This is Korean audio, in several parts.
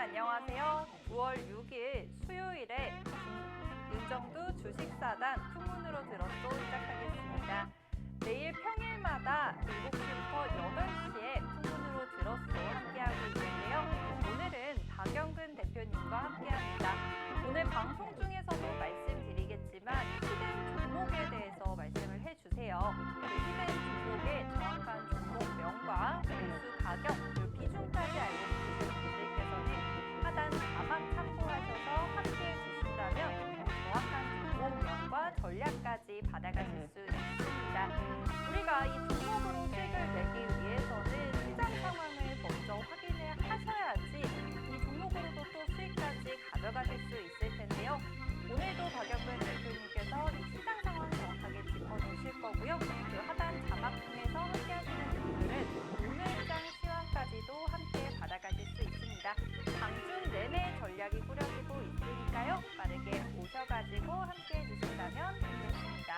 안녕하세요. 9월 6일 수요일에 윤정두 주식사단 풍문으로 들었소 시작하겠습니다. 매일 평일마다 7시부터 8시에 풍문으로 들었소 함께하고 있는데요. 오늘은 박영근 대표님과 함께합니다. 오늘 방송 중에서도 말씀드리겠지만 히든 종목에 대해서 말씀을 해주세요. 히든 종목의 정확한 종목명과 매수 가격, 그리고 비중까지 알려주시는 분들께서는 하단 자막 참고하셔서 함께해 주신다면 정확한 종목명과 전략까지 받아가실 수 있습니다. 우리가 이 종목으로 수익을 내기 위해서는 시장 상황을 먼저 확인을 하셔야지 이 종목으로도 또 수익까지 가져가실 수 있을 텐데요. 오늘도 박영근 대표님께서 이 시장 상황 정확하게 짚어주실 거고요. 그 하단 자막 통해서 함께 하시는 분들은 오늘장 시황까지도 함께 받아가실 수 있습니다. 방중 내내 전략이 꾸려지고 있으니까요. 빠르게 오셔가지고 함께 해주신다면 좋겠습니다.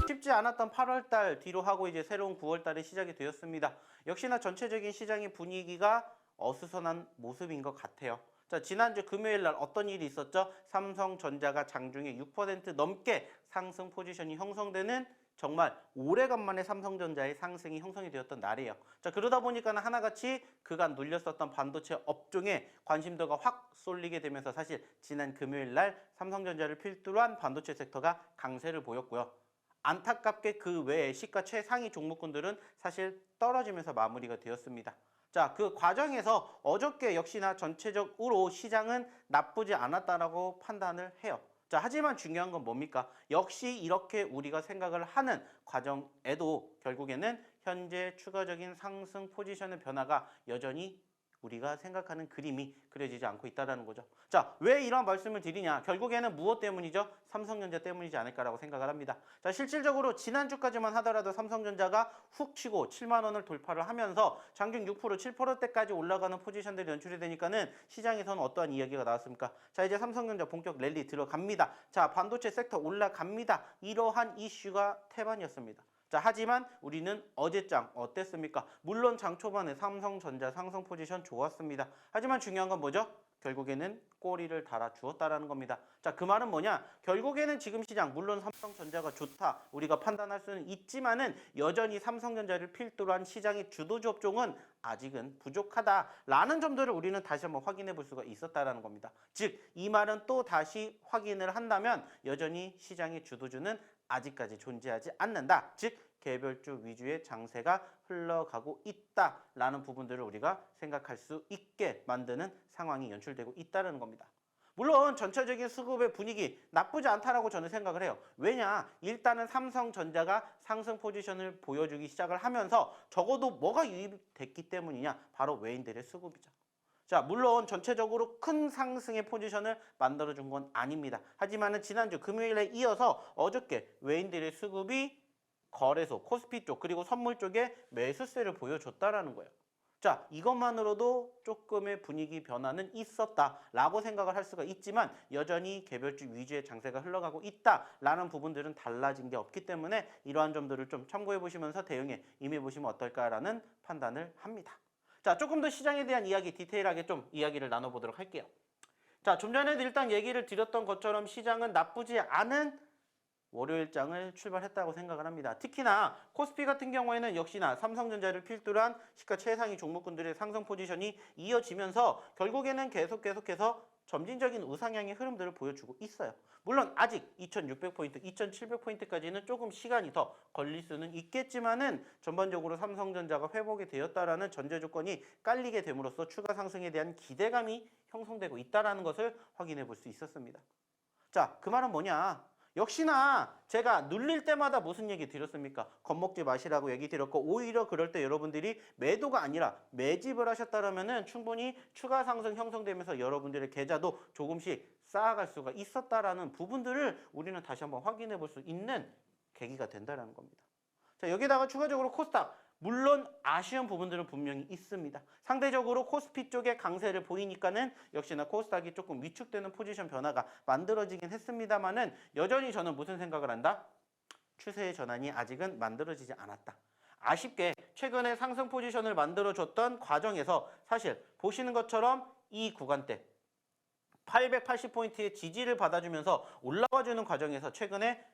쉽지 않았던 8월달 뒤로 하고 이제 새로운 9월달이 시작이 되었습니다. 역시나 전체적인 시장의 분위기가 어수선한 모습인 것 같아요. 자, 지난주 금요일 날 어떤 일이 있었죠? 삼성전자가 장중에 6% 넘게 상승 포지션이 형성되는 정말 오래간만에 삼성전자의 상승이 형성이 되었던 날이에요. 자, 그러다 보니까 하나같이 그간 눌렸었던 반도체 업종에 관심도가 확 쏠리게 되면서 사실 지난 금요일 날 삼성전자를 필두로 한 반도체 섹터가 강세를 보였고요. 안타깝게 그 외에 시가 최상위 종목군들은 사실 떨어지면서 마무리가 되었습니다. 자, 그 과정에서 어저께 역시나 전체적으로 시장은 나쁘지 않았다라고 판단을 해요. 자, 하지만 중요한 건 뭡니까? 역시 이렇게 우리가 생각을 하는 과정에도 결국에는 현재 추가적인 상승 포지션의 변화가 여전히 우리가 생각하는 그림이 그려지지 않고 있다는 거죠. 자, 왜 이런 말씀을 드리냐? 결국에는 무엇 때문이죠? 삼성전자 때문이지 않을까라고 생각을 합니다. 자, 실질적으로 지난주까지만 하더라도 삼성전자가 훅 치고 7만 원을 돌파를 하면서 장중 6%, 7%대까지 올라가는 포지션들이 연출이 되니까는 시장에서는 어떠한 이야기가 나왔습니까? 자, 이제 삼성전자 본격 랠리 들어갑니다. 자, 반도체 섹터 올라갑니다. 이러한 이슈가 태반이었습니다. 자, 하지만 우리는 어제장 어땠습니까? 물론 장 초반에 삼성전자 상승 포지션 좋았습니다. 하지만 중요한 건 뭐죠? 결국에는 꼬리를 달아 주었다라는 겁니다. 자, 그 말은 뭐냐? 결국에는 지금 시장, 물론 삼성전자가 좋다 우리가 판단할 수는 있지만은 여전히 삼성전자를 필두로 한 시장의 주도주 업종은 아직은 부족하다라는 점들을 우리는 다시 한번 확인해 볼 수가 있었다라는 겁니다. 즉, 이 말은 또 다시 확인을 한다면 여전히 시장의 주도주는 아직까지 존재하지 않는다. 즉, 개별주 위주의 장세가 흘러가고 있다라는 부분들을 우리가 생각할 수 있게 만드는 상황이 연출되고 있다는 겁니다. 물론 전체적인 수급의 분위기 나쁘지 않다라고 저는 생각을 해요. 왜냐? 일단은 삼성전자가 상승 포지션을 보여주기 시작을 하면서 적어도 뭐가 유입됐기 때문이냐? 바로 외인들의 수급이죠. 자, 물론 전체적으로 큰 상승의 포지션을 만들어준 건 아닙니다. 하지만은 지난주 금요일에 이어서 어저께 외인들의 수급이 거래소, 코스피 쪽 그리고 선물 쪽에 매수세를 보여줬다라는 거예요. 자, 이것만으로도 조금의 분위기 변화는 있었다라고 생각을 할 수가 있지만 여전히 개별주 위주의 장세가 흘러가고 있다라는 부분들은 달라진 게 없기 때문에 이러한 점들을 좀 참고해 보시면서 대응에 임해 보시면 어떨까라는 판단을 합니다. 자, 조금 더 시장에 대한 이야기 디테일하게 좀 이야기를 나눠보도록 할게요. 자, 좀 전에도 일단 얘기를 드렸던 것처럼 시장은 나쁘지 않은 월요일장을 출발했다고 생각을 합니다. 특히나 코스피 같은 경우에는 역시나 삼성전자를 필두로 한 시가 최상위 종목군들의 상승 포지션이 이어지면서 결국에는 계속해서 점진적인 우상향의 흐름들을 보여주고 있어요. 물론 아직 2600포인트, 2700포인트까지는 조금 시간이 더 걸릴 수는 있겠지만은 전반적으로 삼성전자가 회복이 되었다라는 전제 조건이 깔리게 됨으로써 추가 상승에 대한 기대감이 형성되고 있다는 것을 확인해 볼 수 있었습니다. 자, 그 말은 뭐냐? 역시나 제가 눌릴 때마다 무슨 얘기 드렸습니까? 겁먹지 마시라고 얘기 드렸고 오히려 그럴 때 여러분들이 매도가 아니라 매집을 하셨다면 충분히 추가 상승 형성되면서 여러분들의 계좌도 조금씩 쌓아갈 수가 있었다라는 부분들을 우리는 다시 한번 확인해 볼 수 있는 계기가 된다는 겁니다. 자, 여기다가 추가적으로 코스닥 물론 아쉬운 부분들은 분명히 있습니다. 상대적으로 코스피 쪽에 강세를 보이니까는 역시나 코스닥이 조금 위축되는 포지션 변화가 만들어지긴 했습니다만은 여전히 저는 무슨 생각을 한다? 추세의 전환이 아직은 만들어지지 않았다. 아쉽게 최근에 상승 포지션을 만들어줬던 과정에서 사실 보시는 것처럼 이 구간대 880포인트의 지지를 받아주면서 올라와주는 과정에서 최근에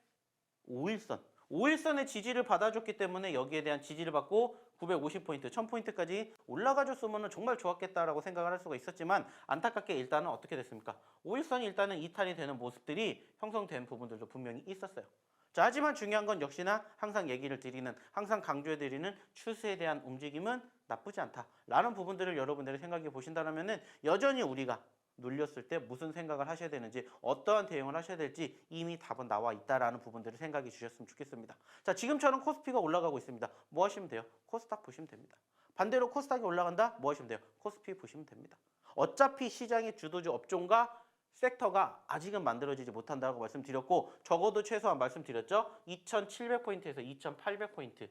5일선의 지지를 받아줬기 때문에 여기에 대한 지지를 받고 950포인트, 1000포인트까지 올라가줬으면 정말 좋았겠다라고 생각을 할 수가 있었지만 안타깝게 일단은 어떻게 됐습니까? 5일선이 일단은 이탈이 되는 모습들이 형성된 부분들도 분명히 있었어요. 자, 하지만 중요한 건 역시나 항상 얘기를 드리는, 항상 강조해드리는 추세에 대한 움직임은 나쁘지 않다라는 부분들을 여러분들이 생각해 보신다면은 여전히 우리가 눌렸을 때 무슨 생각을 하셔야 되는지 어떠한 대응을 하셔야 될지 이미 답은 나와 있다라는 부분들을 생각해 주셨으면 좋겠습니다. 자, 지금처럼 코스피가 올라가고 있습니다. 뭐 하시면 돼요? 코스닥 보시면 됩니다. 반대로 코스닥이 올라간다? 뭐 하시면 돼요? 코스피 보시면 됩니다. 어차피 시장의 주도주 업종과 섹터가 아직은 만들어지지 못한다고 말씀드렸고 적어도 최소한 말씀드렸죠. 2700포인트에서 2800포인트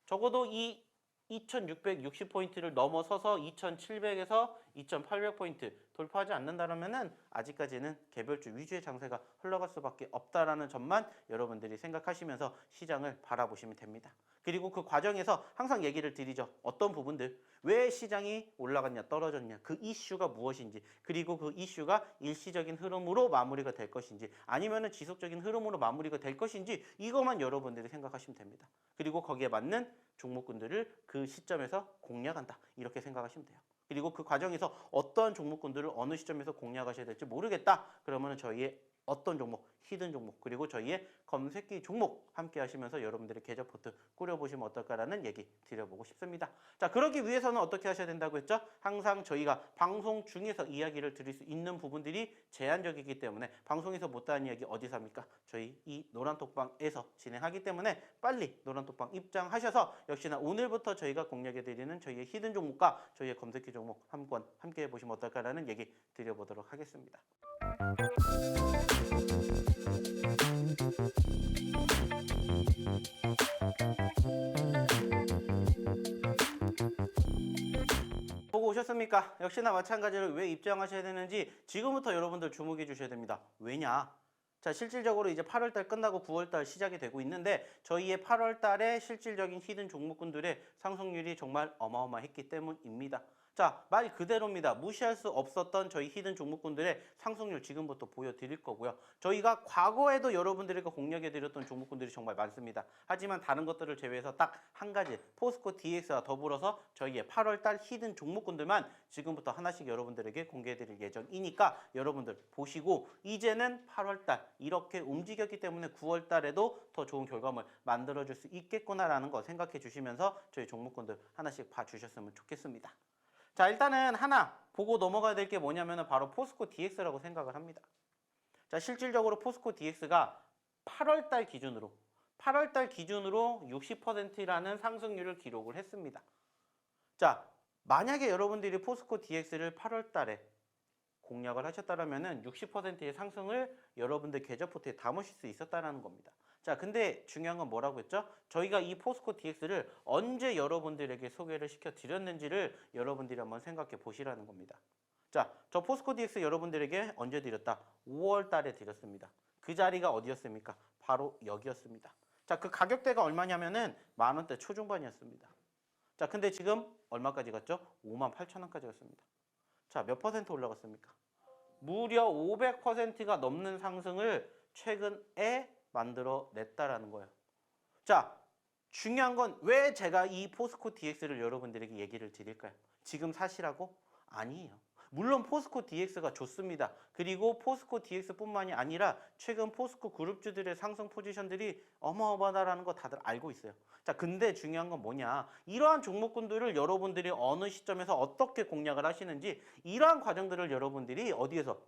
적어도 이 2660포인트를 넘어서서 2700에서 2800포인트 돌파하지 않는다면은 아직까지는 개별주 위주의 장세가 흘러갈 수밖에 없다라는 점만 여러분들이 생각하시면서 시장을 바라보시면 됩니다. 그리고 그 과정에서 항상 얘기를 드리죠. 어떤 부분들, 왜 시장이 올라갔냐 떨어졌냐, 그 이슈가 무엇인지, 그리고 그 이슈가 일시적인 흐름으로 마무리가 될 것인지 아니면은 지속적인 흐름으로 마무리가 될 것인지 이것만 여러분들이 생각하시면 됩니다. 그리고 거기에 맞는 종목군들을 그 시점에서 공략한다 이렇게 생각하시면 돼요. 그리고 그 과정에서 어떠한 종목군들을 어느 시점에서 공략하셔야 될지 모르겠다 그러면 저희의 어떤 종목, 히든 종목, 그리고 저희의 검색기 종목 함께 하시면서 여러분들의 계좌 포트 꾸려보시면 어떨까라는 얘기 드려보고 싶습니다. 자, 그러기 위해서는 어떻게 하셔야 된다고 했죠? 항상 저희가 방송 중에서 이야기를 드릴 수 있는 부분들이 제한적이기 때문에 방송에서 못다한 이야기 어디서 합니까? 저희 이 노란톡방에서 진행하기 때문에 빨리 노란톡방 입장하셔서 역시나 오늘부터 저희가 공략해드리는 저희의 히든 종목과 저희의 검색기 종목 한 권 함께 해보시면 어떨까라는 얘기 드려보도록 하겠습니다. 보고 오셨습니까? 역시나 마찬가지로 왜 입장하셔야 되는지 지금부터 여러분들 주목해 주셔야 됩니다. 왜냐? 자, 실질적으로 이제 8월달 끝나고 9월달 시작이 되고 있는데 저희의 8월달에 실질적인 히든 종목군들의 상승률이 정말 어마어마했기 때문입니다. 자, 말 그대로입니다. 무시할 수 없었던 저희 히든 종목군들의 상승률 지금부터 보여드릴 거고요. 저희가 과거에도 여러분들에게 공략해드렸던 종목군들이 정말 많습니다. 하지만 다른 것들을 제외해서 딱 한 가지 포스코 DX와 더불어서 저희의 8월달 히든 종목군들만 지금부터 하나씩 여러분들에게 공개해드릴 예정이니까 여러분들 보시고 이제는 8월달 이렇게 움직였기 때문에 9월달에도 더 좋은 결과물 만들어줄 수 있겠구나라는 거 생각해 주시면서 저희 종목군들 하나씩 봐주셨으면 좋겠습니다. 자, 일단은 하나 보고 넘어가야 될 게 뭐냐면 바로 포스코 DX라고 생각을 합니다. 자, 실질적으로 포스코 DX가 8월달 기준으로 60%라는 상승률을 기록을 했습니다. 자, 만약에 여러분들이 포스코 DX를 8월달에 공략을 하셨다면 60%의 상승을 여러분들 계좌 포트에 담으실 수 있었다는 겁니다. 자, 근데 중요한 건 뭐라고 했죠? 저희가 이 포스코 DX를 언제 여러분들에게 소개를 시켜드렸는지를 여러분들이 한번 생각해 보시라는 겁니다. 자, 저 포스코 DX 여러분들에게 언제 드렸다? 5월 달에 드렸습니다. 그 자리가 어디였습니까? 바로 여기였습니다. 자, 그 가격대가 얼마냐면은 만원대 초중반이었습니다. 자, 근데 지금 얼마까지 갔죠? 58,000원까지 갔습니다. 자, 몇 퍼센트 올라갔습니까? 무려 500%가 넘는 상승을 최근에 만들어냈다라는 거예요. 자, 중요한 건 왜 제가 이 포스코 DX를 여러분들에게 얘기를 드릴까요? 지금 사시라고? 아니에요. 물론 포스코 DX가 좋습니다. 그리고 포스코 DX뿐만이 아니라 최근 포스코 그룹주들의 상승 포지션들이 어마어마하다는 거 다들 알고 있어요. 자, 근데 중요한 건 뭐냐? 이러한 종목군들을 여러분들이 어느 시점에서 어떻게 공략을 하시는지 이러한 과정들을 여러분들이 어디에서?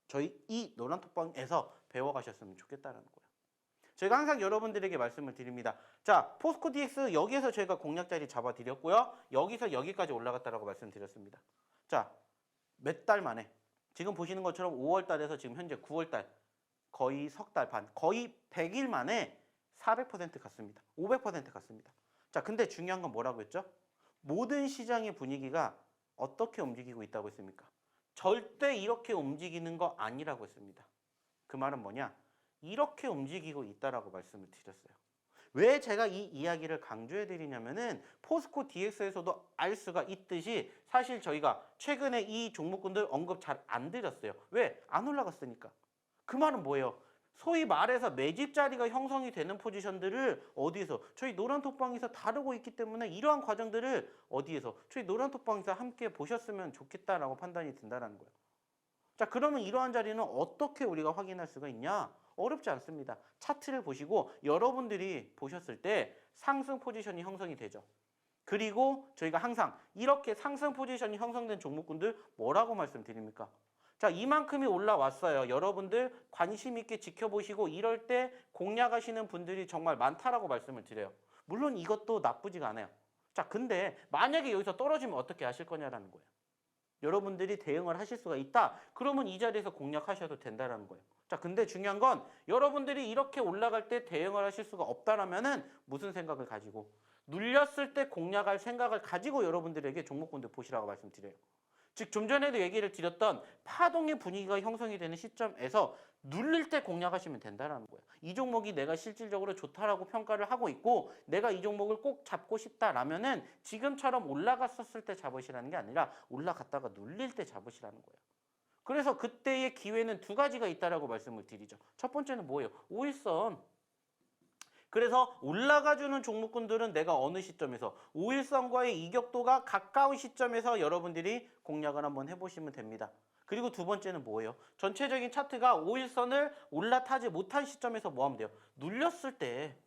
저희 이 노란톡방에서 배워가셨으면 좋겠다는 거예요. 제가 항상 여러분들에게 말씀을 드립니다. 자, 포스코 DX 여기에서 제가 공략 자리 잡아드렸고요. 여기서 여기까지 올라갔다라고 말씀드렸습니다. 자, 몇 달 만에 지금 보시는 것처럼 5월 달에서 지금 현재 9월 달 거의 석 달 반, 거의 100일 만에 400% 갔습니다. 500% 갔습니다. 자, 근데 중요한 건 뭐라고 했죠? 모든 시장의 분위기가 어떻게 움직이고 있다고 했습니까? 절대 이렇게 움직이는 거 아니라고 했습니다. 그 말은 뭐냐? 이렇게 움직이고 있다라고 말씀을 드렸어요. 왜 제가 이 이야기를 강조해 드리냐면은 포스코 DX에서도 알 수가 있듯이 사실 저희가 최근에 이 종목군들 언급 잘 안 드렸어요. 왜? 안 올라갔으니까. 그 말은 뭐예요? 소위 말해서 매집 자리가 형성이 되는 포지션들을 어디에서 저희 노란톡방에서 다루고 있기 때문에 이러한 과정들을 어디에서 저희 노란톡방에서 함께 보셨으면 좋겠다라고 판단이 든다는 거예요. 자, 그러면 이러한 자리는 어떻게 우리가 확인할 수가 있냐? 어렵지 않습니다. 차트를 보시고 여러분들이 보셨을 때 상승 포지션이 형성이 되죠. 그리고 저희가 항상 이렇게 상승 포지션이 형성된 종목군들 뭐라고 말씀드립니까? 자, 이만큼이 올라왔어요. 여러분들 관심 있게 지켜보시고 이럴 때 공략하시는 분들이 정말 많다라고 말씀을 드려요. 물론 이것도 나쁘지가 않아요. 자, 근데 만약에 여기서 떨어지면 어떻게 하실 거냐라는 거예요. 여러분들이 대응을 하실 수가 있다. 그러면 이 자리에서 공략하셔도 된다라는 거예요. 자, 근데 중요한 건 여러분들이 이렇게 올라갈 때 대응을 하실 수가 없다라면은 무슨 생각을 가지고 눌렸을 때 공략할 생각을 가지고 여러분들에게 종목군들 보시라고 말씀드려요. 즉, 좀 전에도 얘기를 드렸던 파동의 분위기가 형성이 되는 시점에서 눌릴 때 공략하시면 된다는 거예요. 이 종목이 내가 실질적으로 좋다라고 평가를 하고 있고 내가 이 종목을 꼭 잡고 싶다라면은 지금처럼 올라갔었을 때 잡으시라는 게 아니라 올라갔다가 눌릴 때 잡으시라는 거예요. 그래서 그때의 기회는 두 가지가 있다라고 말씀을 드리죠. 첫 번째는 뭐예요? 5일선. 그래서 올라가주는 종목군들은 내가 어느 시점에서 5일선과의 이격도가 가까운 시점에서 여러분들이 공략을 한번 해보시면 됩니다. 그리고 두 번째는 뭐예요? 전체적인 차트가 5일선을 올라타지 못한 시점에서 뭐 하면 돼요? 눌렸을 때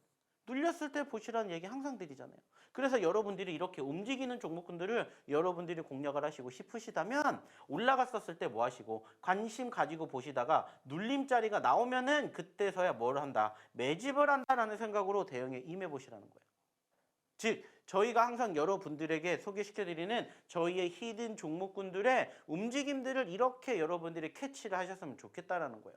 보시라는 얘기 항상 드리잖아요. 그래서 여러분들이 이렇게 움직이는 종목군들을 여러분들이 공략을 하시고 싶으시다면 올라갔었을 때 뭐 하시고 관심 가지고 보시다가 눌림자리가 나오면은 그때서야 뭘 한다? 매집을 한다라는 생각으로 대응에 임해 보시라는 거예요. 즉, 저희가 항상 여러분들에게 소개시켜드리는 저희의 히든 종목군들의 움직임들을 이렇게 여러분들이 캐치를 하셨으면 좋겠다라는 거예요.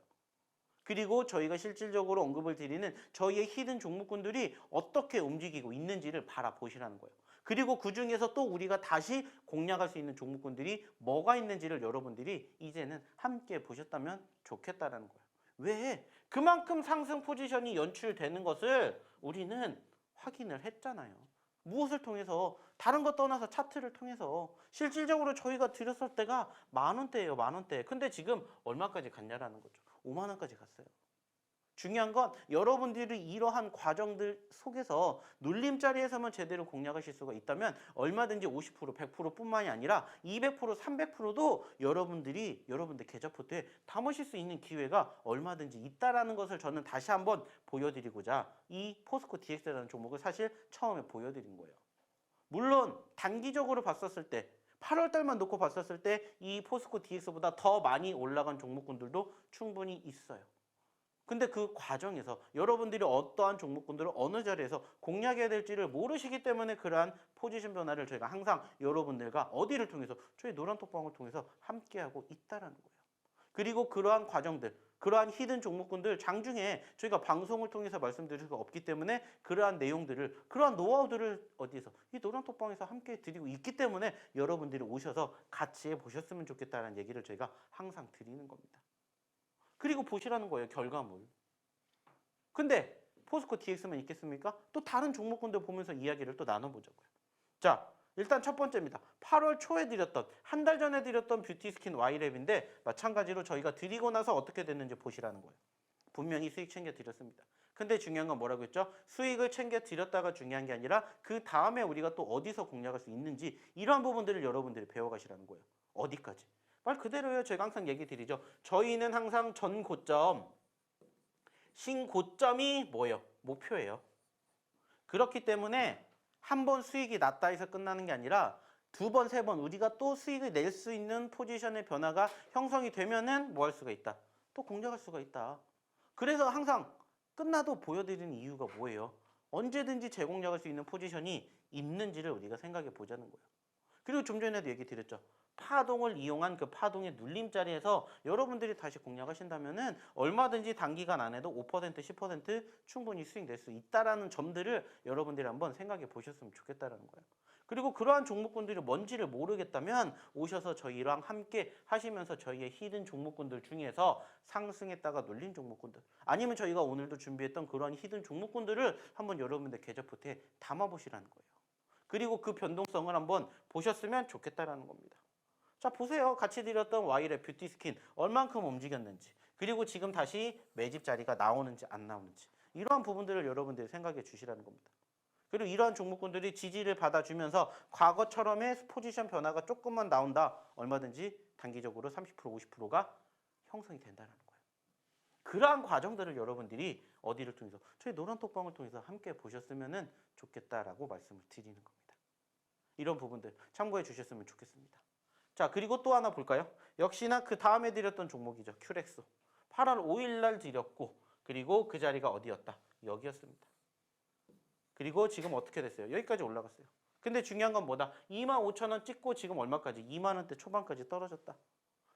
그리고 저희가 실질적으로 언급을 드리는 저희의 히든 종목군들이 어떻게 움직이고 있는지를 바라보시라는 거예요. 그리고 그중에서 또 우리가 다시 공략할 수 있는 종목군들이 뭐가 있는지를 여러분들이 이제는 함께 보셨다면 좋겠다라는 거예요. 왜? 그만큼 상승 포지션이 연출되는 것을 우리는 확인을 했잖아요. 무엇을 통해서? 다른 것 떠나서 차트를 통해서 실질적으로 저희가 드렸을 때가 10,000원대예요. 10,000원대. 근데 지금 얼마까지 갔냐라는 거죠. 5만 원까지 갔어요. 중요한 건 여러분들이 이러한 과정들 속에서 눌림자리에서만 제대로 공략하실 수가 있다면 얼마든지 50%, 100%뿐만이 아니라 200%, 300%도 여러분들 계좌포트에 담으실 수 있는 기회가 얼마든지 있다라는 것을 저는 다시 한번 보여드리고자 이 포스코 DX라는 종목을 사실 처음에 보여드린 거예요. 물론 단기적으로 봤었을 때 8월 달만 놓고 봤었을 때 이 포스코 DX보다 더 많이 올라간 종목군들도 충분히 있어요. 근데 그 과정에서 여러분들이 어떠한 종목군들을 어느 자리에서 공략해야 될지를 모르시기 때문에 그러한 포지션 변화를 저희가 항상 여러분들과 어디를 통해서 저희 노란톡방을 통해서 함께하고 있다는 거예요. 그리고 그러한 과정들, 그러한 히든 종목군들 장중에 저희가 방송을 통해서 말씀드릴 수가 없기 때문에 그러한 내용들을, 그러한 노하우들을 어디에서? 이 노란톡방에서 함께 드리고 있기 때문에 여러분들이 오셔서 같이 해보셨으면 좋겠다는 얘기를 저희가 항상 드리는 겁니다. 그리고 보시라는 거예요, 결과물. 근데 포스코 DX만 있겠습니까? 또 다른 종목군들 보면서 이야기를 또 나눠보자고요. 자, 일단 첫 번째입니다. 8월 초에 드렸던, 한 달 전에 드렸던 뷰티스킨 Y랩인데 마찬가지로 저희가 드리고 나서 어떻게 됐는지 보시라는 거예요. 분명히 수익 챙겨 드렸습니다. 근데 중요한 건 뭐라고 했죠? 수익을 챙겨 드렸다가 중요한 게 아니라 그 다음에 우리가 또 어디서 공략할 수 있는지 이러한 부분들을 여러분들이 배워가시라는 거예요. 어디까지? 말 그대로예요. 제가 항상 얘기 드리죠. 저희는 항상 전 고점, 신고점이 뭐예요? 목표예요. 그렇기 때문에 한 번 수익이 났다 해서 끝나는 게 아니라 두 번, 세 번 우리가 또 수익을 낼 수 있는 포지션의 변화가 형성이 되면은 뭐 할 수가 있다? 또 공략할 수가 있다. 그래서 항상 끝나도 보여드리는 이유가 뭐예요? 언제든지 재공략할 수 있는 포지션이 있는지를 우리가 생각해 보자는 거예요. 그리고 좀 전에도 얘기 드렸죠. 파동을 이용한 그 파동의 눌림자리에서 여러분들이 다시 공략하신다면은 얼마든지 단기간 안에도 5%, 10% 충분히 수익 낼 수 있다라는 점들을 여러분들이 한번 생각해 보셨으면 좋겠다라는 거예요. 그리고 그러한 종목군들이 뭔지를 모르겠다면 오셔서 저희랑 함께 하시면서 저희의 히든 종목군들 중에서 상승했다가 눌린 종목군들 아니면 저희가 오늘도 준비했던 그러한 히든 종목군들을 한번 여러분들 계좌포트에 담아보시라는 거예요. 그리고 그 변동성을 한번 보셨으면 좋겠다라는 겁니다. 자, 보세요. 같이 드렸던 Y랩 뷰티 스킨 얼만큼 움직였는지 그리고 지금 다시 매집 자리가 나오는지 안 나오는지 이러한 부분들을 여러분들이 생각해 주시라는 겁니다. 그리고 이러한 종목군들이 지지를 받아주면서 과거처럼의 포지션 변화가 조금만 나온다. 얼마든지 단기적으로 30%, 50%가 형성이 된다는 거예요. 그러한 과정들을 여러분들이 어디를 통해서 저희 노란톡방을 통해서 함께 보셨으면 좋겠다라고 말씀을 드리는 겁니다. 이런 부분들 참고해 주셨으면 좋겠습니다. 자, 그리고 또 하나 볼까요? 역시나 그 다음에 드렸던 종목이죠. 큐렉소. 8월 5일 날 드렸고 그리고 그 자리가 어디였다? 여기였습니다. 그리고 지금 어떻게 됐어요? 여기까지 올라갔어요. 근데 중요한 건 뭐다? 25,000원 찍고 지금 얼마까지? 2만 원대 초반까지 떨어졌다.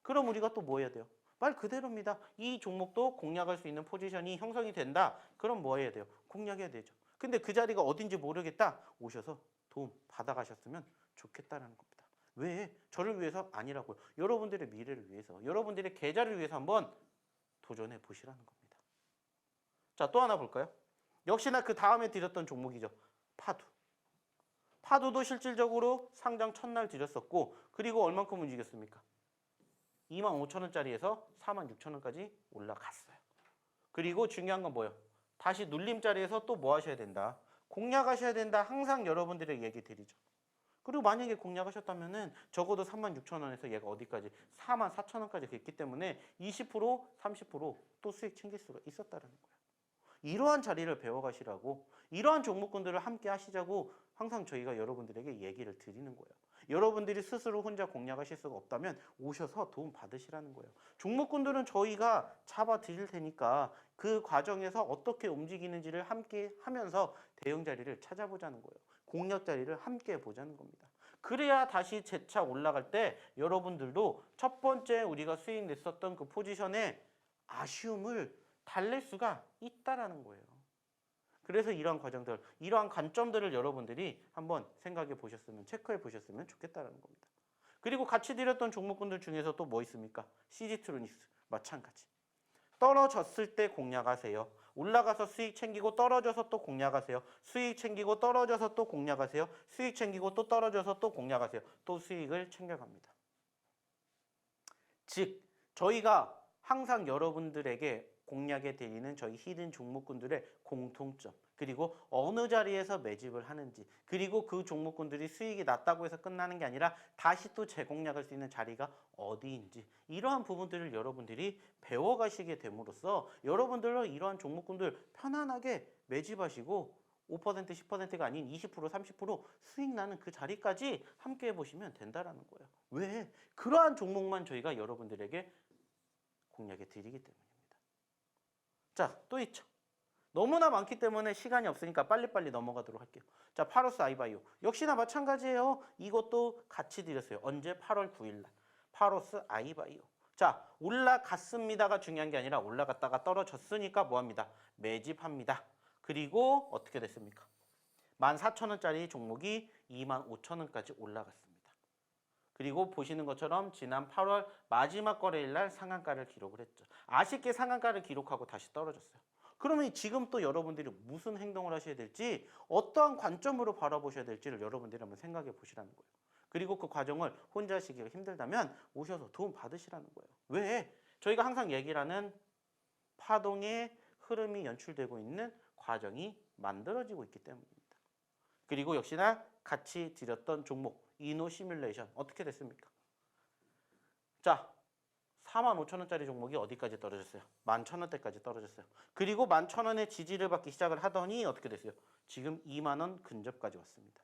그럼 우리가 또 뭐 해야 돼요? 말 그대로입니다. 이 종목도 공략할 수 있는 포지션이 형성이 된다. 그럼 뭐 해야 돼요? 공략해야 되죠. 근데 그 자리가 어딘지 모르겠다. 오셔서 도움 받아가셨으면 좋겠다라는 겁니다. 왜? 저를 위해서 아니라고요. 여러분들의 미래를 위해서, 여러분들의 계좌를 위해서 한번 도전해 보시라는 겁니다. 자, 또 하나 볼까요? 역시나 그 다음에 드렸던 종목이죠. 파두. 파두도 실질적으로 상장 첫날 드렸었고 그리고 얼만큼 움직였습니까? 25,000원짜리에서 46,000원까지 올라갔어요. 그리고 중요한 건 뭐예요? 다시 눌림자리에서 또 뭐 하셔야 된다? 공략하셔야 된다. 항상 여러분들의 얘기 드리죠. 그리고 만약에 공략하셨다면은 적어도 36,000원에서 얘가 어디까지? 44,000원까지 됐기 때문에 20%, 30%또 수익 챙길 수가 있었다는 거예요. 이러한 자리를 배워가시라고 이러한 종목군들을 함께 하시자고 항상 저희가 여러분들에게 얘기를 드리는 거예요. 여러분들이 스스로 혼자 공략하실 수가 없다면 오셔서 도움 받으시라는 거예요. 종목군들은 저희가 잡아 드릴 테니까 그 과정에서 어떻게 움직이는지를 함께 하면서 대응 자리를 찾아보자는 거예요. 공략 자리를 함께 해보자는 겁니다. 그래야 다시 재차 올라갈 때 여러분들도 첫 번째 우리가 수익 냈었던 그 포지션에 아쉬움을 달랠 수가 있다라는 거예요. 그래서 이러한 과정들, 이러한 관점들을 여러분들이 한번 생각해 보셨으면, 체크해 보셨으면 좋겠다라는 겁니다. 그리고 같이 드렸던 종목군들 중에서 또 뭐 있습니까? CG트로닉스 마찬가지. 떨어졌을 때 공략하세요. 올라가서 수익 챙기고 떨어져서 또 공략하세요. 수익 챙기고 떨어져서 또 공략하세요. 수익 챙기고 또 떨어져서 또 공략하세요. 또 수익을 챙겨갑니다. 즉, 저희가 항상 여러분들에게 공략에 드리는 저희 히든 종목군들의 공통점 그리고 어느 자리에서 매집을 하는지 그리고 그 종목군들이 수익이 났다고 해서 끝나는 게 아니라 다시 또 재공략할 수 있는 자리가 어디인지 이러한 부분들을 여러분들이 배워가시게 됨으로써 여러분들로 이러한 종목군들 편안하게 매집하시고 5%, 10%가 아닌 20%, 30% 수익 나는 그 자리까지 함께 해보시면 된다라는 거예요. 왜? 그러한 종목만 저희가 여러분들에게 공략해 드리기 때문입니다. 자, 또 있죠. 너무나 많기 때문에 시간이 없으니까 빨리빨리 넘어가도록 할게요. 자, 파로스 아이바이오. 역시나 마찬가지예요. 이것도 같이 드렸어요. 언제? 8월 9일 날. 파로스 아이바이오. 자, 올라갔습니다가 중요한 게 아니라 올라갔다가 떨어졌으니까 뭐합니다? 매집합니다. 그리고 어떻게 됐습니까? 14,000원짜리 종목이 25,000원까지 올라갔습니다. 그리고 보시는 것처럼 지난 8월 마지막 거래일 날 상한가를 기록을 했죠. 아쉽게 상한가를 기록하고 다시 떨어졌어요. 그러면 지금 또 여러분들이 무슨 행동을 하셔야 될지 어떠한 관점으로 바라보셔야 될지를 여러분들이 한번 생각해 보시라는 거예요. 그리고 그 과정을 혼자 하시기가 힘들다면 오셔서 도움 받으시라는 거예요. 왜? 저희가 항상 얘기를 하는 파동의 흐름이 연출되고 있는 과정이 만들어지고 있기 때문입니다. 그리고 역시나 같이 드렸던 종목 이노 시뮬레이션 어떻게 됐습니까? 자, 45,000원짜리 종목이 어디까지 떨어졌어요? 11,000원대까지 떨어졌어요. 그리고 11,000원의 지지를 받기 시작을 하더니 어떻게 됐어요? 지금 2만 원 근접까지 왔습니다.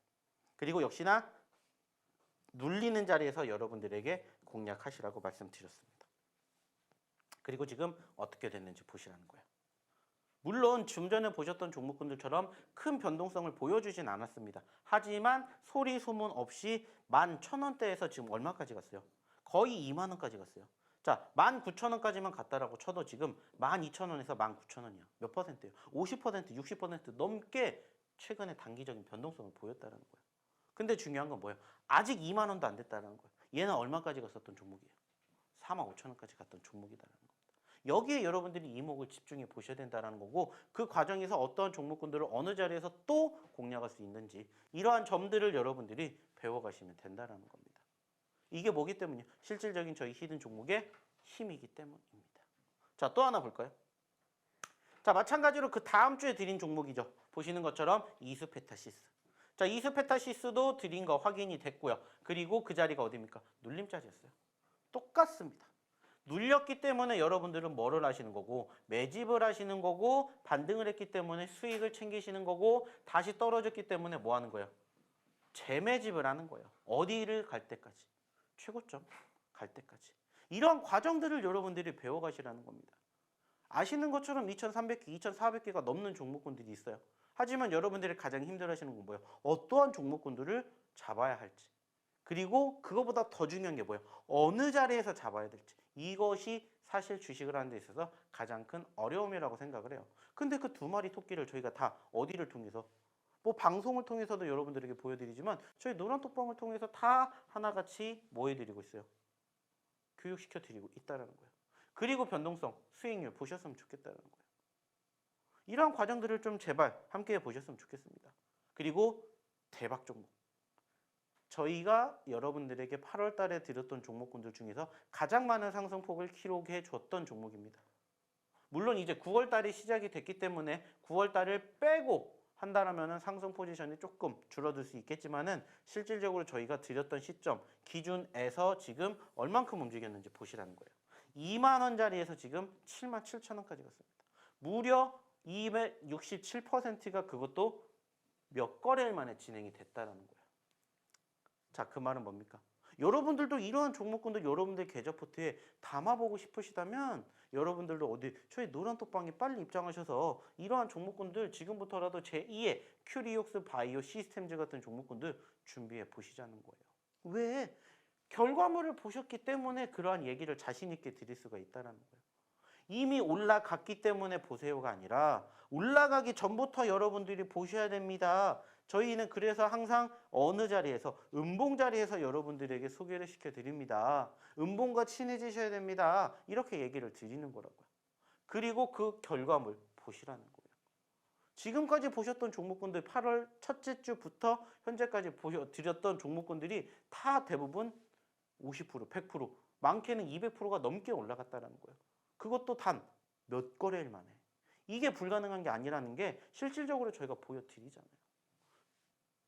그리고 역시나 눌리는 자리에서 여러분들에게 공략하시라고 말씀드렸습니다. 그리고 지금 어떻게 됐는지 보시라는 거예요. 물론 좀 전에 보셨던 종목군들처럼 큰 변동성을 보여주진 않았습니다. 하지만 소리 소문 없이 11,000원대에서 지금 얼마까지 갔어요? 거의 2만 원까지 갔어요. 자, 19,000원까지만 갔다라고 쳐도 지금 12,000원에서 19,000원이야. 몇 퍼센트예요? 50%, 60% 넘게 최근에 단기적인 변동성을 보였다는 거예요. 근데 중요한 건 뭐예요? 아직 2만 원도 안 됐다는 거예요. 얘는 얼마까지 갔었던 종목이에요? 45,000원까지 갔던 종목이다라는 겁니다. 여기에 여러분들이 이목을 집중해 보셔야 된다는 거고 그 과정에서 어떤 종목군들을 어느 자리에서 또 공략할 수 있는지 이러한 점들을 여러분들이 배워가시면 된다는 겁니다. 이게 뭐기 때문이에요? 실질적인 저희 히든 종목의 힘이기 때문입니다. 자, 또 하나 볼까요? 자, 마찬가지로 그 다음 주에 드린 종목이죠. 보시는 것처럼 이수페타시스. 자, 이수페타시스도 드린 거 확인이 됐고요. 그리고 그 자리가 어디입니까? 눌림자리였어요. 똑같습니다. 눌렸기 때문에 여러분들은 뭐를 하시는 거고 매집을 하시는 거고 반등을 했기 때문에 수익을 챙기시는 거고 다시 떨어졌기 때문에 뭐 하는 거예요? 재매집을 하는 거예요. 어디를 갈 때까지? 최고점 갈 때까지. 이러한 과정들을 여러분들이 배워가시라는 겁니다. 아시는 것처럼 2,300개, 2,400개가 넘는 종목군들이 있어요. 하지만 여러분들이 가장 힘들어하시는 건 뭐예요? 어떠한 종목군들을 잡아야 할지. 그리고 그거보다 더 중요한 게 뭐예요? 어느 자리에서 잡아야 될지. 이것이 사실 주식을 하는 데 있어서 가장 큰 어려움이라고 생각을 해요. 근데 그 두 마리 토끼를 저희가 다 어디를 통해서 뭐 방송을 통해서도 여러분들에게 보여드리지만 저희 노란톡방을 통해서 다 하나같이 뭐 해드리고 있어요? 교육시켜드리고 있다는 거예요. 그리고 변동성, 수익률 보셨으면 좋겠다는 거예요. 이러한 과정들을 좀 제발 함께 보셨으면 좋겠습니다. 그리고 대박 종목. 저희가 여러분들에게 8월 달에 드렸던 종목군들 중에서 가장 많은 상승폭을 기록해 줬던 종목입니다. 물론 이제 9월 달이 시작이 됐기 때문에 9월 달을 빼고 한다라면 상승 포지션이 조금 줄어들 수 있겠지만은 실질적으로 저희가 드렸던 시점 기준에서 지금 얼만큼 움직였는지 보시라는 거예요. 2만 원짜리에서 지금 77,000원까지 갔습니다. 무려 267%가 그것도 몇 거래일 만에 진행이 됐다는 거예요. 자, 그 말은 뭡니까? 여러분들도 이러한 종목군들 여러분들 계좌 포트에 담아보고 싶으시다면 여러분들도 어디 저희 노란톡방에 빨리 입장하셔서 이러한 종목군들 지금부터라도 제2의 큐리옥스 바이오 시스템즈 같은 종목군들 준비해 보시자는 거예요. 왜? 결과물을 보셨기 때문에 그러한 얘기를 자신 있게 드릴 수가 있다는 거예요. 이미 올라갔기 때문에 보세요가 아니라 올라가기 전부터 여러분들이 보셔야 됩니다. 저희는 그래서 항상 어느 자리에서 음봉 자리에서 여러분들에게 소개를 시켜드립니다. 음봉과 친해지셔야 됩니다. 이렇게 얘기를 드리는 거라고요. 그리고 그 결과물 보시라는 거예요. 지금까지 보셨던 종목군들 8월 첫째 주부터 현재까지 보여드렸던 종목군들이 다 대부분 50%, 100%, 많게는 200%가 넘게 올라갔다는 거예요. 그것도 단 몇 거래일 만에. 이게 불가능한 게 아니라는 게 실질적으로 저희가 보여드리잖아요.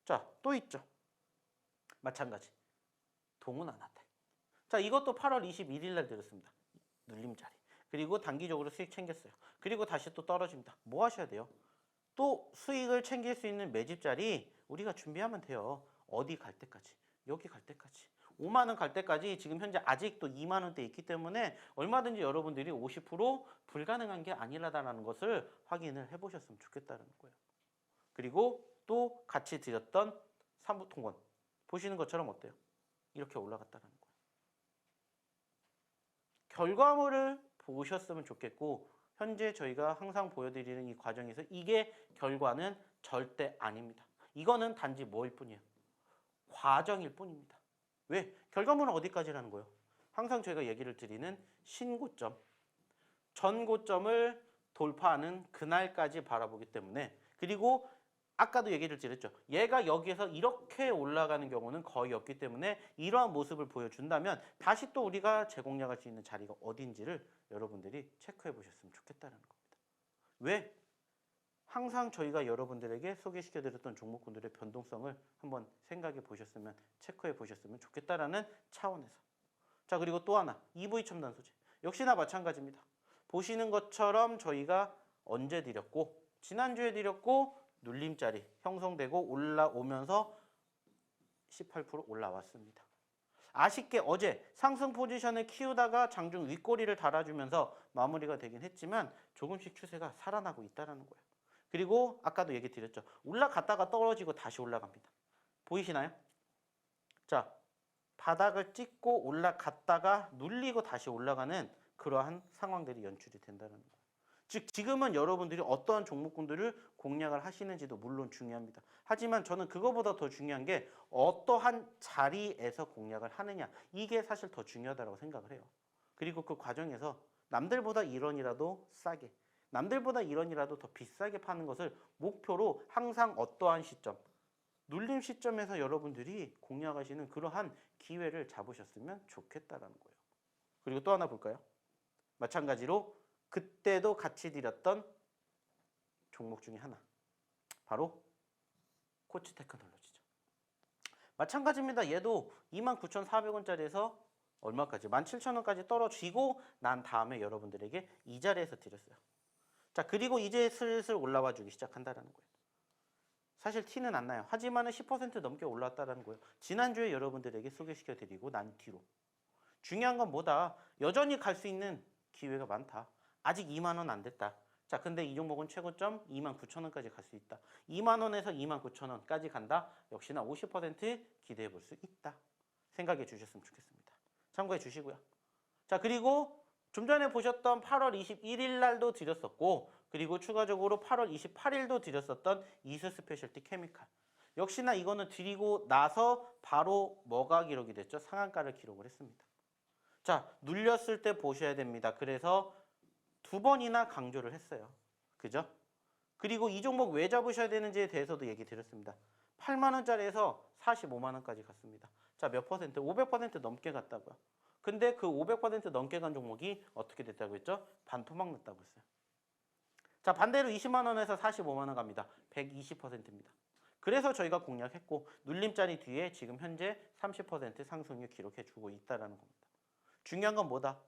자, 또 있죠. 마찬가지. 동훈아나텔. 자, 이것도 8월 21일 날 드렸습니다. 눌림자리. 그리고 단기적으로 수익 챙겼어요. 그리고 다시 또 떨어집니다. 뭐 하셔야 돼요? 또 수익을 챙길 수 있는 매집자리 우리가 준비하면 돼요. 어디 갈 때까지. 여기 갈 때까지. 5만 원 갈 때까지 지금 현재 아직도 2만 원대 있기 때문에 얼마든지 여러분들이 50% 불가능한 게 아니라는 것을 확인을 해보셨으면 좋겠다는 거예요. 그리고 또 같이 드렸던 삼부통건 보시는 것처럼 어때요? 이렇게 올라갔다는 거예요. 결과물을 보셨으면 좋겠고 현재 저희가 항상 보여드리는 이 과정에서 이게 결과는 절대 아닙니다. 이거는 단지 뭐일 뿐이에요? 과정일 뿐입니다. 왜? 결과물은 어디까지라는 거예요? 항상 저희가 얘기를 드리는 신고점, 전고점을 돌파하는 그날까지 바라보기 때문에 그리고 아까도 얘기를 드렸죠. 얘가 여기에서 이렇게 올라가는 경우는 거의 없기 때문에 이러한 모습을 보여준다면 다시 또 우리가 재공략할 수 있는 자리가 어딘지를 여러분들이 체크해 보셨으면 좋겠다는 겁니다. 왜? 항상 저희가 여러분들에게 소개시켜드렸던 종목군들의 변동성을 한번 생각해 보셨으면 체크해 보셨으면 좋겠다라는 차원에서 자 그리고 또 하나 EV 첨단 소재 역시나 마찬가지입니다. 보시는 것처럼 저희가 언제 드렸고 지난주에 드렸고 눌림자리 형성되고 올라오면서 18% 올라왔습니다. 아쉽게 어제 상승 포지션을 키우다가 장중 윗꼬리를 달아주면서 마무리가 되긴 했지만 조금씩 추세가 살아나고 있다는 거예요. 그리고 아까도 얘기 드렸죠. 올라갔다가 떨어지고 다시 올라갑니다. 보이시나요? 자, 바닥을 찍고 올라갔다가 눌리고 다시 올라가는 그러한 상황들이 연출이 된다는 거예요. 즉 지금은 여러분들이 어떠한 종목군들을 공략을 하시는지도 물론 중요합니다. 하지만 저는 그거보다 더 중요한 게 어떠한 자리에서 공략을 하느냐, 이게 사실 더 중요하다고 생각을 해요. 그리고 그 과정에서 남들보다 1원이라도 싸게, 남들보다 1원이라도 더 비싸게 파는 것을 목표로 항상 어떠한 시점, 눌림 시점에서 여러분들이 공략하시는 그러한 기회를 잡으셨으면 좋겠다라는 거예요. 그리고 또 하나 볼까요? 마찬가지로 그때도 같이 드렸던 종목 중에 하나, 바로 코치 테크놀로지죠. 마찬가지입니다. 얘도 29,400원짜리에서 얼마까지? 17,000원까지 떨어지고 난 다음에 여러분들에게 이 자리에서 드렸어요. 자, 그리고 이제 슬슬 올라와 주기 시작한다는 거예요. 사실 티는 안 나요. 하지만 10% 넘게 올라왔다는 거예요. 지난주에 여러분들에게 소개시켜드리고 난 뒤로. 중요한 건 뭐다? 여전히 갈 수 있는 기회가 많다. 아직 2만 원 안 됐다. 자, 근데 이 종목은 최고점 29,000원까지 갈 수 있다. 2만 원에서 29,000원까지 간다. 역시나 50% 기대해 볼 수 있다. 생각해 주셨으면 좋겠습니다. 참고해 주시고요. 자, 그리고 좀 전에 보셨던 8월 21일 날도 드렸었고, 그리고 추가적으로 8월 28일도 드렸었던 이스 스페셜티 케미칼. 역시나 이거는 드리고 나서 바로 뭐가 기록이 됐죠? 상한가를 기록을 했습니다. 자, 눌렸을 때 보셔야 됩니다. 그래서 2번이나 강조를 했어요. 그죠? 그리고 이 종목 왜 잡으셔야 되는지에 대해서도 얘기 드렸습니다. 8만 원짜리에서 45만 원까지 갔습니다. 자, 몇 퍼센트? 500% 넘게 갔다고요. 근데 그 500% 넘게 간 종목이 어떻게 됐다고 했죠? 반토막 났다고 했어요. 자, 반대로 20만 원에서 45만 원 갑니다. 120%입니다. 그래서 저희가 공략했고 눌림자리 뒤에 지금 현재 30% 상승률 기록해주고 있다는 겁니다. 중요한 건 뭐다?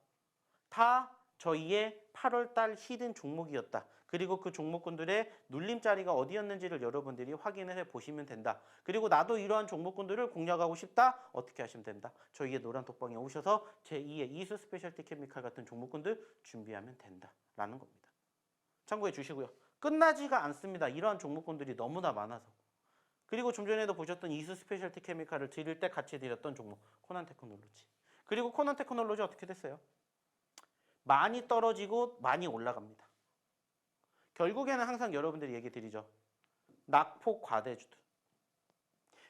다 저희의 8월달 히든 종목이었다. 그리고 그 종목군들의 눌림자리가 어디였는지를 여러분들이 확인을 해보시면 된다. 그리고 나도 이러한 종목군들을 공략하고 싶다. 어떻게 하시면 된다. 저희의 노란 톡방에 오셔서 제2의 이수 스페셜티 케미칼 같은 종목군들 준비하면 된다라는 겁니다. 참고해 주시고요. 끝나지가 않습니다. 이러한 종목군들이 너무나 많아서. 그리고 좀 전에도 보셨던 이수 스페셜티 케미칼을 드릴 때 같이 드렸던 종목 코난 테크놀로지. 그리고 코난 테크놀로지 어떻게 됐어요? 많이 떨어지고 많이 올라갑니다. 결국에는 항상 여러분들이 얘기 드리죠. 낙폭 과대주들.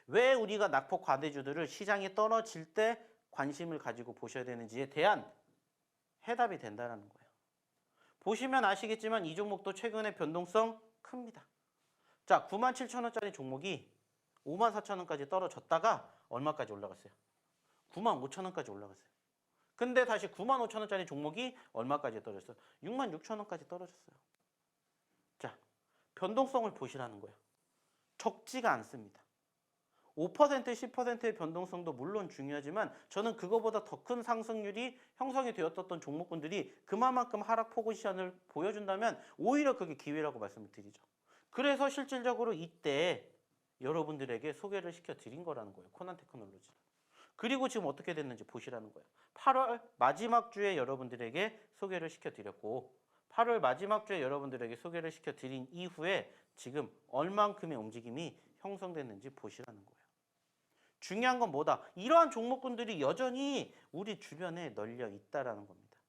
왜 우리가 낙폭 과대주들을 시장이 떨어질 때 관심을 가지고 보셔야 되는지에 대한 해답이 된다는 거예요. 보시면 아시겠지만 이 종목도 최근에 변동성 큽니다. 자, 97,000원짜리 종목이 54,000원까지 떨어졌다가 얼마까지 올라갔어요? 95,000원까지 올라갔어요. 근데 다시 95,000원짜리 종목이 얼마까지 떨어졌어요? 66,000원까지 떨어졌어요. 자, 변동성을 보시라는 거예요. 적지가 않습니다. 5%, 10%의 변동성도 물론 중요하지만 저는 그거보다 더 큰 상승률이 형성이 되었던 종목군들이 그만큼 하락 포지션을 보여준다면 오히려 그게 기회라고 말씀을 드리죠. 그래서 실질적으로 이때 여러분들에게 소개를 시켜드린 거라는 거예요. 코난 테크놀로지. 그리고 지금 어떻게 됐는지 보시라는 거예요. 8월 마지막 주에 여러분들에게 소개를 시켜드렸고 8월 마지막 주에 여러분들에게 소개를 시켜드린 이후에 지금 얼만큼의 움직임이 형성됐는지 보시라는 거예요. 중요한 건 뭐다? 이러한 종목군들이 여전히 우리 주변에 널려 있다라는 겁니다.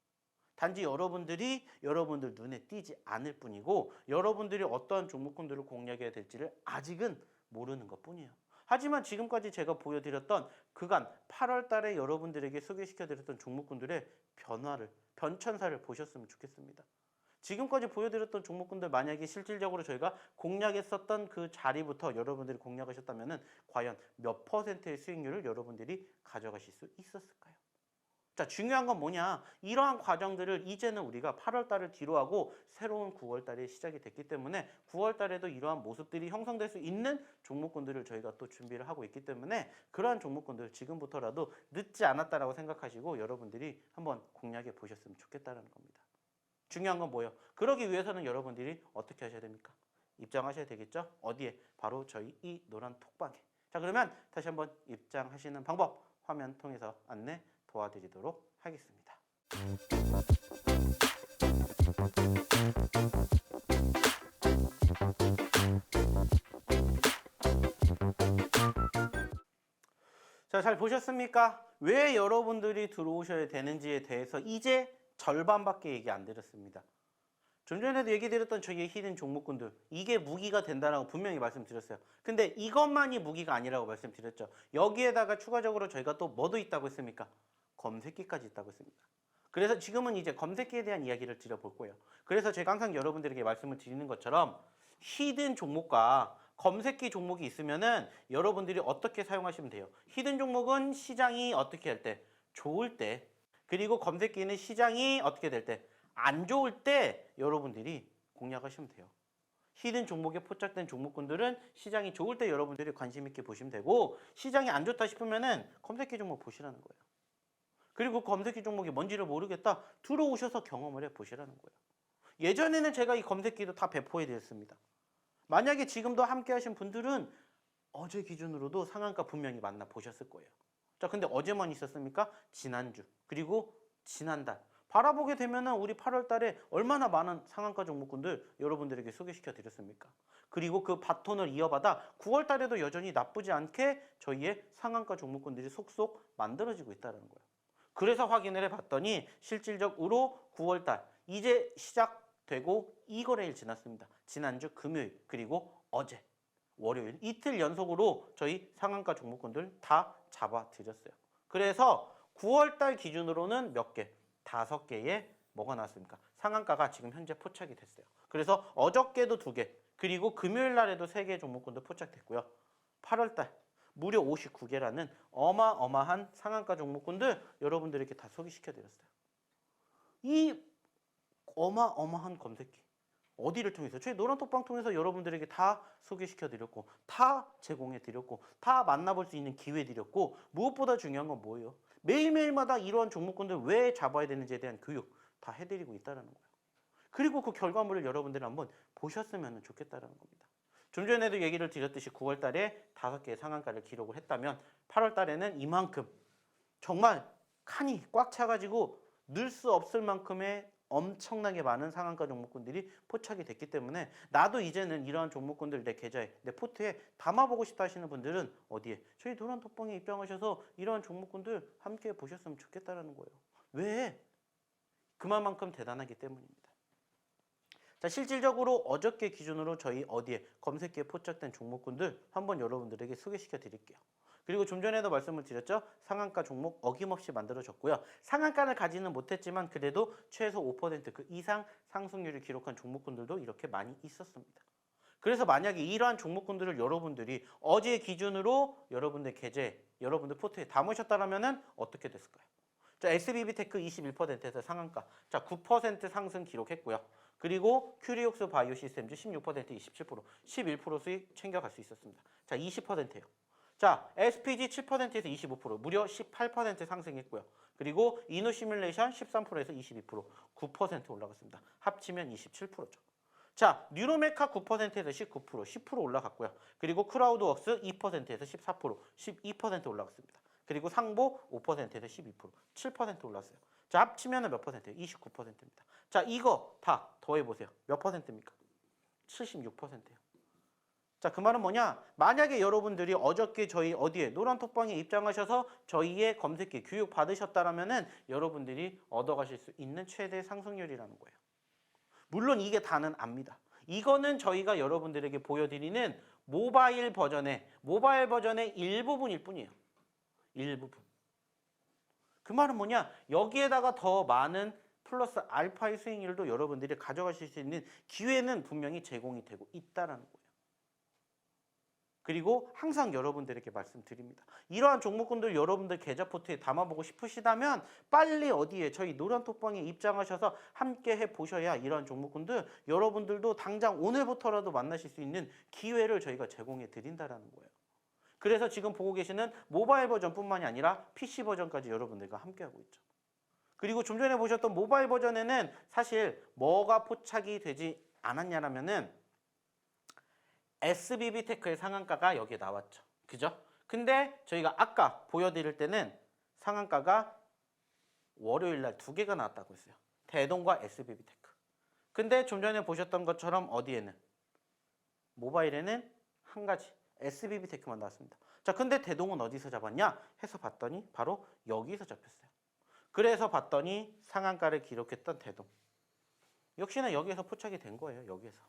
단지 여러분들 눈에 띄지 않을 뿐이고 여러분들이 어떠한 종목군들을 공략해야 될지를 아직은 모르는 것뿐이에요. 하지만 지금까지 제가 보여드렸던 그간 8월 달에 여러분들에게 소개시켜드렸던 종목군들의 변천사를 보셨으면 좋겠습니다. 지금까지 보여드렸던 종목군들 만약에 실질적으로 저희가 공략했었던 그 자리부터 여러분들이 공략하셨다면 과연 몇 퍼센트의 수익률을 여러분들이 가져가실 수 있었을까요? 자, 중요한 건 뭐냐? 이러한 과정들을 이제는 우리가 8월 달을 뒤로하고 새로운 9월 달에 시작이 됐기 때문에 9월 달에도 이러한 모습들이 형성될 수 있는 종목군들을 저희가 또 준비를 하고 있기 때문에 그러한 종목군들 지금부터라도 늦지 않았다라고 생각하시고 여러분들이 한번 공략해 보셨으면 좋겠다는 겁니다. 중요한 건 뭐예요? 그러기 위해서는 여러분들이 어떻게 하셔야 됩니까? 입장하셔야 되겠죠? 어디에? 바로 저희 이 노란 톡방에. 자, 그러면 다시 한번 입장하시는 방법 화면 통해서 안내 도와드리도록 하겠습니다. 자, 잘 보셨습니까? 왜 여러분들이 들어오셔야 되는지에 대해서 이제 절반밖에 얘기 안 드렸습니다. 좀 전에도 얘기 드렸던 저희의 히든 종목군들, 이게 무기가 된다라고 분명히 말씀드렸어요. 근데 이것만이 무기가 아니라고 말씀드렸죠. 여기에다가 추가적으로 저희가 또 뭐도 있다고 했습니까? 검색기까지 있다고 했습니다. 그래서 지금은 이제 검색기에 대한 이야기를 드려볼 거예요. 그래서 제가 항상 여러분들에게 말씀을 드리는 것처럼 히든 종목과 검색기 종목이 있으면은 여러분들이 어떻게 사용하시면 돼요? 히든 종목은 시장이 어떻게 할 때? 좋을 때. 그리고 검색기는 시장이 어떻게 될 때? 안 좋을 때 여러분들이 공략하시면 돼요. 히든 종목에 포착된 종목군들은 시장이 좋을 때 여러분들이 관심 있게 보시면 되고, 시장이 안 좋다 싶으면은 검색기 종목 보시라는 거예요. 그리고 검색기 종목이 뭔지를 모르겠다, 들어오셔서 경험을 해 보시라는 거예요. 예전에는 제가 이 검색기도 다 배포해 드렸습니다. 만약에 지금도 함께 하신 분들은 어제 기준으로도 상한가 분명히 만나 보셨을 거예요. 자, 근데 어제만 있었습니까? 지난주, 그리고 지난달. 바라보게 되면은 우리 8월 달에 얼마나 많은 상한가 종목군들 여러분들에게 소개시켜 드렸습니까? 그리고 그 바톤을 이어받아 9월 달에도 여전히 나쁘지 않게 저희의 상한가 종목군들이 속속 만들어지고 있다는 거예요. 그래서 확인을 해봤더니 실질적으로 9월 달 이제 시작되고 2거래일 지났습니다. 지난주 금요일 그리고 어제 월요일 이틀 연속으로 저희 상한가 종목군들 다 잡아드렸어요. 그래서 9월 달 기준으로는 몇 개? 5개의 뭐가 나왔습니까? 상한가가 지금 현재 포착이 됐어요. 그래서 어저께도 2개, 그리고 금요일 날에도 3개의 종목군도 포착됐고요. 8월 달 무려 59개라는 어마어마한 상한가 종목군들 여러분들에게 다 소개시켜 드렸어요. 이 어마어마한 검색기 어디를 통해서? 저희 노란톡방 통해서 여러분들에게 다 소개시켜 드렸고, 다 제공해 드렸고, 다 만나볼 수 있는 기회 드렸고, 무엇보다 중요한 건 뭐예요? 매일매일마다 이러한 종목군들 왜 잡아야 되는지에 대한 교육 다 해드리고 있다는 거예요. 그리고 그 결과물을 여러분들이 한번 보셨으면 좋겠다는 겁니다. 좀 전에도 얘기를 드렸듯이 9월 달에 5개의 상한가를 기록을 했다면 8월 달에는 이만큼 정말 칸이 꽉 차가지고 늘 수 없을 만큼의 엄청나게 많은 상한가 종목군들이 포착이 됐기 때문에 나도 이제는 이러한 종목군들 내 계좌에, 내 포트에 담아보고 싶다 하시는 분들은 어디에? 저희 노란톡방에 입장하셔서 이러한 종목군들 함께 보셨으면 좋겠다라는 거예요. 왜? 그만큼 대단하기 때문입니다. 자, 실질적으로 어저께 기준으로 저희 어디에 검색기에 포착된 종목군들 한번 여러분들에게 소개시켜 드릴게요. 그리고 좀 전에도 말씀을 드렸죠. 상한가 종목 어김없이 만들어졌고요. 상한가를 가지는 못했지만 그래도 최소 5% 그 이상 상승률을 기록한 종목군들도 이렇게 많이 있었습니다. 그래서 만약에 이러한 종목군들을 여러분들이 어제 기준으로 여러분들 계좌에, 여러분들 포트에 담으셨다면 어떻게 됐을까요? 자, SBB테크 21%에서 상한가. 자, 9% 상승 기록했고요. 그리고 큐리옥스 바이오 시스템즈 16% 27%, 11% 수익 챙겨갈 수 있었습니다. 자, 20%예요. 자, SPG 7%에서 25%, 무려 18% 상승했고요. 그리고 이노 시뮬레이션 13%에서 22%, 9% 올라갔습니다. 합치면 27%죠. 자, 뉴로메카 9%에서 19%, 10% 올라갔고요. 그리고 크라우드웍스 2%에서 14%, 12% 올라갔습니다. 그리고 상보 5%에서 12%, 7% 올랐어요. 자, 합치면 몇 퍼센트예요? 29%입니다. 자, 이거 다 더해보세요. 몇 퍼센트입니까? 76%예요. 자, 그 말은 뭐냐? 만약에 여러분들이 어저께 저희 어디에 노란톡방에 입장하셔서 저희의 검색기 교육 받으셨다라면은 여러분들이 얻어가실 수 있는 최대 상승률이라는 거예요. 물론 이게 다는 압니다. 이거는 저희가 여러분들에게 보여드리는 모바일 버전의 일부분일 뿐이에요. 일부분. 그 말은 뭐냐? 여기에다가 더 많은 플러스 알파의 수익률도 여러분들이 가져가실 수 있는 기회는 분명히 제공이 되고 있다라는 거예요. 그리고 항상 여러분들에게 말씀드립니다. 이러한 종목군들 여러분들 계좌 포트에 담아보고 싶으시다면 빨리 어디에 저희 노란톡방에 입장하셔서 함께 해보셔야 이러한 종목군들 여러분들도 당장 오늘부터라도 만나실 수 있는 기회를 저희가 제공해 드린다는 거예요. 그래서 지금 보고 계시는 모바일 버전뿐만이 아니라 PC 버전까지 여러분들과 함께하고 있죠. 그리고 좀 전에 보셨던 모바일 버전에는 사실 뭐가 포착이 되지 않았냐라면은 SBB테크의 상한가가 여기에 나왔죠. 그죠? 근데 저희가 아까 보여드릴 때는 상한가가 월요일 날 2개가 나왔다고 했어요. 대동과 SBB 테크. 근데 좀 전에 보셨던 것처럼 어디에는? 모바일에는 한 가지 SBB 테크만 나왔습니다. 자, 근데 대동은 어디서 잡았냐? 해서 봤더니 바로 여기서 잡혔어요. 그래서 봤더니 상한가를 기록했던 대동. 역시나 여기에서 포착이 된 거예요. 여기에서.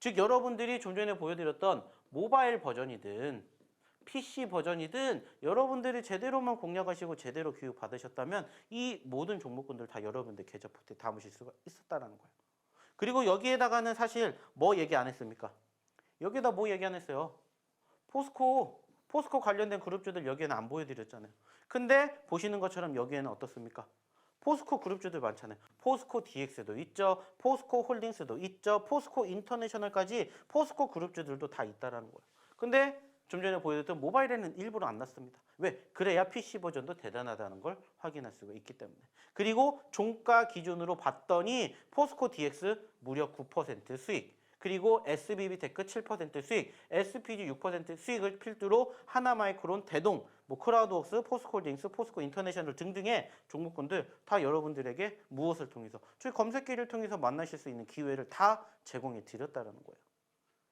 즉 여러분들이 좀 전에 보여드렸던 모바일 버전이든 PC 버전이든 여러분들이 제대로만 공략하시고 제대로 교육 받으셨다면 이 모든 종목군들 다 여러분들 계좌 포트에 담으실 수가 있었다는 거예요. 그리고 여기에다가는 사실 뭐 얘기 안 했습니까? 여기다 뭐 얘기 안 했어요? 포스코 관련된 그룹주들 여기에는 안 보여드렸잖아요. 근데 보시는 것처럼 여기에는 어떻습니까? 포스코 그룹주들 많잖아요. 포스코 DX도 있죠. 포스코 홀딩스도 있죠. 포스코 인터내셔널까지 포스코 그룹주들도 다 있다라는 거예요. 근데 좀 전에 보여드렸던 모바일에는 일부러 안 났습니다. 왜? 그래야 PC 버전도 대단하다는 걸 확인할 수가 있기 때문에. 그리고 종가 기준으로 봤더니 포스코 DX 무려 9% 수익, 그리고 SBB 테크 7% 수익, SPG 6% 수익을 필두로 하나마이크론, 대동, 뭐 크라우드웍스, 포스코홀딩스, 포스코 인터내셔널 등등의 종목군들 다 여러분들에게 무엇을 통해서 저희 검색기를 통해서 만나실 수 있는 기회를 다 제공해 드렸다는 거예요.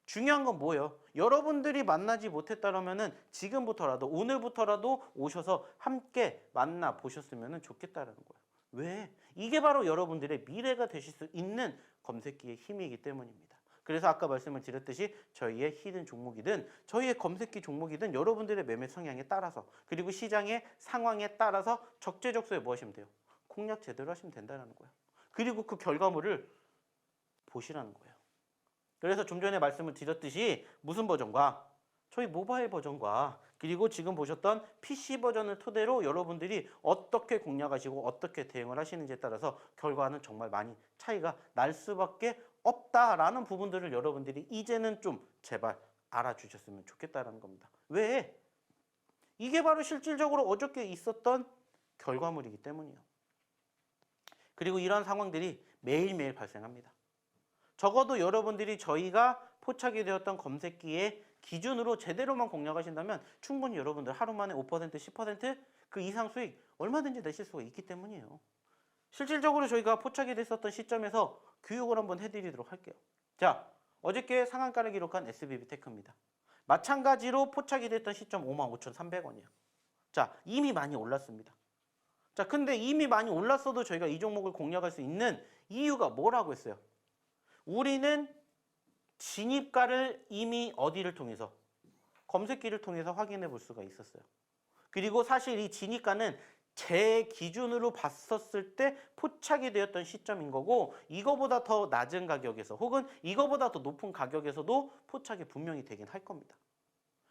중요한 건 뭐예요? 여러분들이 만나지 못했다면은 지금부터라도 오늘부터라도 오셔서 함께 만나 보셨으면 좋겠다는 거예요. 왜? 이게 바로 여러분들의 미래가 되실 수 있는 검색기의 힘이기 때문입니다. 그래서 아까 말씀을 드렸듯이 저희의 히든 종목이든 저희의 검색기 종목이든 여러분들의 매매 성향에 따라서 그리고 시장의 상황에 따라서 적재적소에 뭐 하시면 돼요? 공략 제대로 하시면 된다는 거예요. 그리고 그 결과물을 보시라는 거예요. 그래서 좀 전에 말씀을 드렸듯이 무슨 버전과 저희 모바일 버전과 그리고 지금 보셨던 PC 버전을 토대로 여러분들이 어떻게 공략하시고 어떻게 대응을 하시는지에 따라서 결과는 정말 많이 차이가 날 수밖에 없다라는 부분들을 여러분들이 이제는 좀 제발 알아주셨으면 좋겠다는 겁니다. 왜? 이게 바로 실질적으로 어저께 있었던 결과물이기 때문이에요. 그리고 이런 상황들이 매일매일 발생합니다. 적어도 여러분들이 저희가 포착이 되었던 검색기의 기준으로 제대로만 공략하신다면 충분히 여러분들 하루 만에 5%, 10%그 이상 수익 얼마든지 내실 수가 있기 때문이에요. 실질적으로 저희가 포착이 됐었던 시점에서 교육을 한번 해드리도록 할게요. 자, 어저께 상한가를 기록한 SBB 테크입니다. 마찬가지로 포착이 됐던 시점 55,300원이에요. 자, 이미 많이 올랐습니다. 자, 근데 이미 많이 올랐어도 저희가 이 종목을 공략할 수 있는 이유가 뭐라고 했어요? 우리는 진입가를 이미 어디를 통해서? 검색기를 통해서 확인해 볼 수가 있었어요. 그리고 사실 이 진입가는 제 기준으로 봤었을 때 포착이 되었던 시점인 거고 이거보다 더 낮은 가격에서 혹은 이거보다 더 높은 가격에서도 포착이 분명히 되긴 할 겁니다.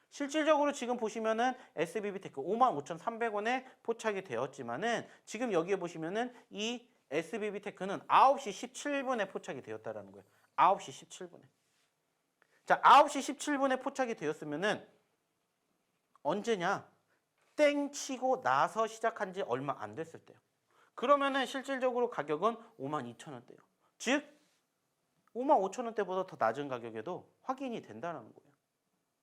실질적으로 지금 보시면은 SBB 테크 55,300원에 포착이 되었지만은 지금 여기에 보시면은 이 SBB 테크는 9시 17분에 포착이 되었다라는 거예요. 9시 17분에. 자, 9시 17분에 포착이 되었으면은 언제냐? 땡 치고 나서 시작한 지 얼마 안 됐을 때요. 그러면은 실질적으로 가격은 52,000원대요. 즉 55,000원대보다 더 낮은 가격에도 확인이 된다는 거예요.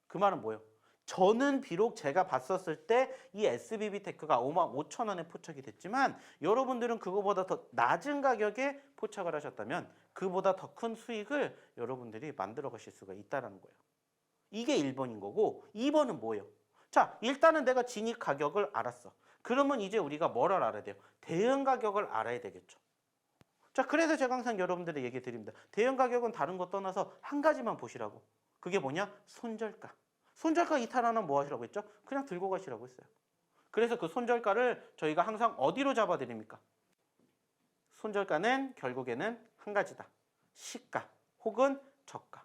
그 말은 뭐예요? 저는 비록 제가 봤었을 때 이 SBB 테크가 55,000원에 포착이 됐지만 여러분들은 그거보다 더 낮은 가격에 포착을 하셨다면 그보다 더 큰 수익을 여러분들이 만들어 가실 수가 있다는 거예요. 이게 1번인 거고 2번은 뭐예요? 자, 일단은 내가 진입 가격을 알았어. 그러면 이제 우리가 뭘 알아야 돼요? 대응 가격을 알아야 되겠죠. 자, 그래서 제가 항상 여러분들의 얘기 드립니다. 대응 가격은 다른 거 떠나서 한 가지만 보시라고. 그게 뭐냐? 손절가. 손절가 이탈하면 뭐 하시라고 했죠? 그냥 들고 가시라고 했어요. 그래서 그 손절가를 저희가 항상 어디로 잡아드립니까? 손절가는 결국에는 한 가지다. 시가 혹은 저가.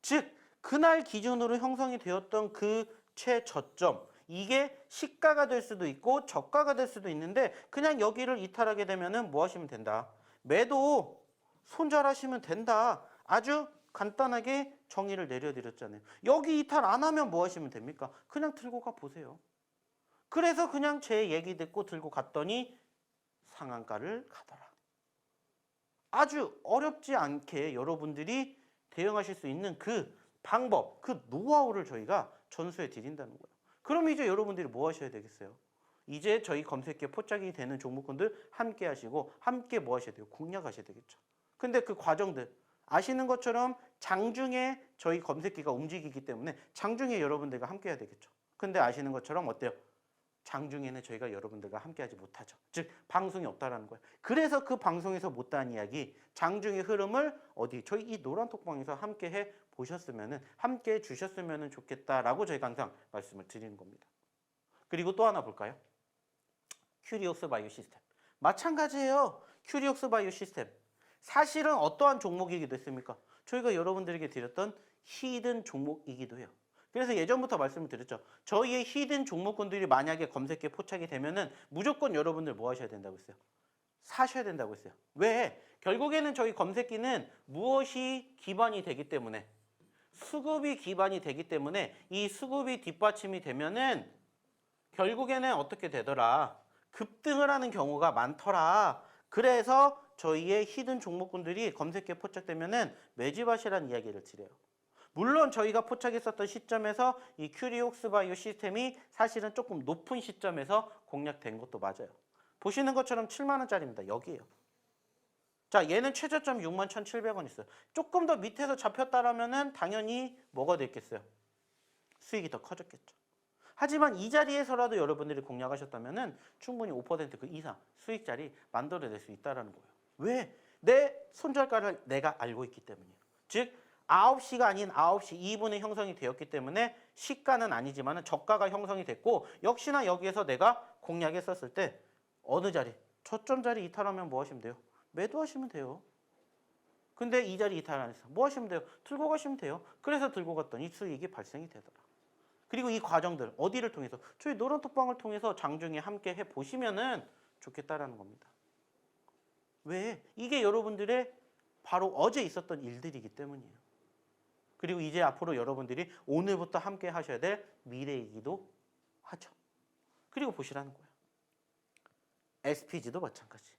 즉 그날 기준으로 형성이 되었던 그 최저점, 이게 시가가 될 수도 있고 저가가 될 수도 있는데 그냥 여기를 이탈하게 되면은 뭐 하시면 된다? 매도 손절하시면 된다. 아주 간단하게 정의를 내려드렸잖아요. 여기 이탈 안 하면 뭐 하시면 됩니까? 그냥 들고 가 보세요. 그래서 그냥 제 얘기 듣고 들고 갔더니 상한가를 가더라. 아주 어렵지 않게 여러분들이 대응하실 수 있는 그 방법, 그 노하우를 저희가 전수해 드린다는 거예요. 그럼 이제 여러분들이 뭐 하셔야 되겠어요? 이제 저희 검색기에 포착이 되는 종목군들 함께 하시고 함께 뭐 하셔야 돼요? 공략하셔야 되겠죠. 근데 그 과정들 아시는 것처럼 장중에 저희 검색기가 움직이기 때문에 장중에 여러분들과 함께 해야 되겠죠. 근데 아시는 것처럼 어때요? 장중에는 저희가 여러분들과 함께하지 못하죠. 즉 방송이 없다라는 거예요. 그래서 그 방송에서 못다한 이야기, 장중의 흐름을 어디 저희 이 노란 톡방에서 함께해 보셨으면은 함께해 주셨으면 좋겠다라고 저희가 항상 말씀을 드리는 겁니다. 그리고 또 하나 볼까요? 큐리오스 바이오 시스템. 마찬가지예요. 큐리오스 바이오 시스템. 사실은 어떠한 종목이기도 했습니까? 저희가 여러분들에게 드렸던 히든 종목이기도 해요. 그래서 예전부터 말씀을 드렸죠. 저희의 히든 종목군들이 만약에 검색기에 포착이 되면은 무조건 여러분들 뭐 하셔야 된다고 했어요? 사셔야 된다고 했어요. 왜? 결국에는 저희 검색기는 무엇이 기반이 되기 때문에 수급이 기반이 되기 때문에 이 수급이 뒷받침이 되면은 결국에는 어떻게 되더라? 급등을 하는 경우가 많더라. 그래서 저희의 히든 종목군들이 검색기에 포착되면은 매집하시라는 이야기를 드려요. 물론 저희가 포착했었던 시점에서 이 큐리옥스 바이오 시스템이 사실은 조금 높은 시점에서 공략된 것도 맞아요. 보시는 것처럼 7만 원짜리입니다. 여기에요. 자, 얘는 최저점 61,700원 있어요. 조금 더 밑에서 잡혔다라면은 당연히 뭐가 됐겠어요? 수익이 더 커졌겠죠. 하지만 이 자리에서라도 여러분들이 공략하셨다면은 충분히 5%그 이상 수익자리 만들어낼 수 있다는 거예요. 왜? 내 손절가를 내가 알고 있기 때문이에요. 즉 9시가 아닌 9시 2분에 형성이 되었기 때문에 시가는 아니지만 저가가 형성이 됐고 역시나 여기에서 내가 공략했었을 때 어느 자리? 저점 자리 이탈하면 뭐 하시면 돼요? 매도하시면 돼요. 근데 이 자리 이탈 안 했어. 뭐 하시면 돼요? 들고 가시면 돼요. 그래서 들고 갔더니 수익이 발생이 되더라. 그리고 이 과정들 어디를 통해서? 저희 노란 톡방을 통해서 장중에 함께 해보시면은 좋겠다라는 겁니다. 왜? 이게 여러분들의 바로 어제 있었던 일들이기 때문이에요. 그리고 이제 앞으로 여러분들이 오늘부터 함께 하셔야 될 미래이기도 하죠. 그리고 보시라는 거예요. SPG도 마찬가지.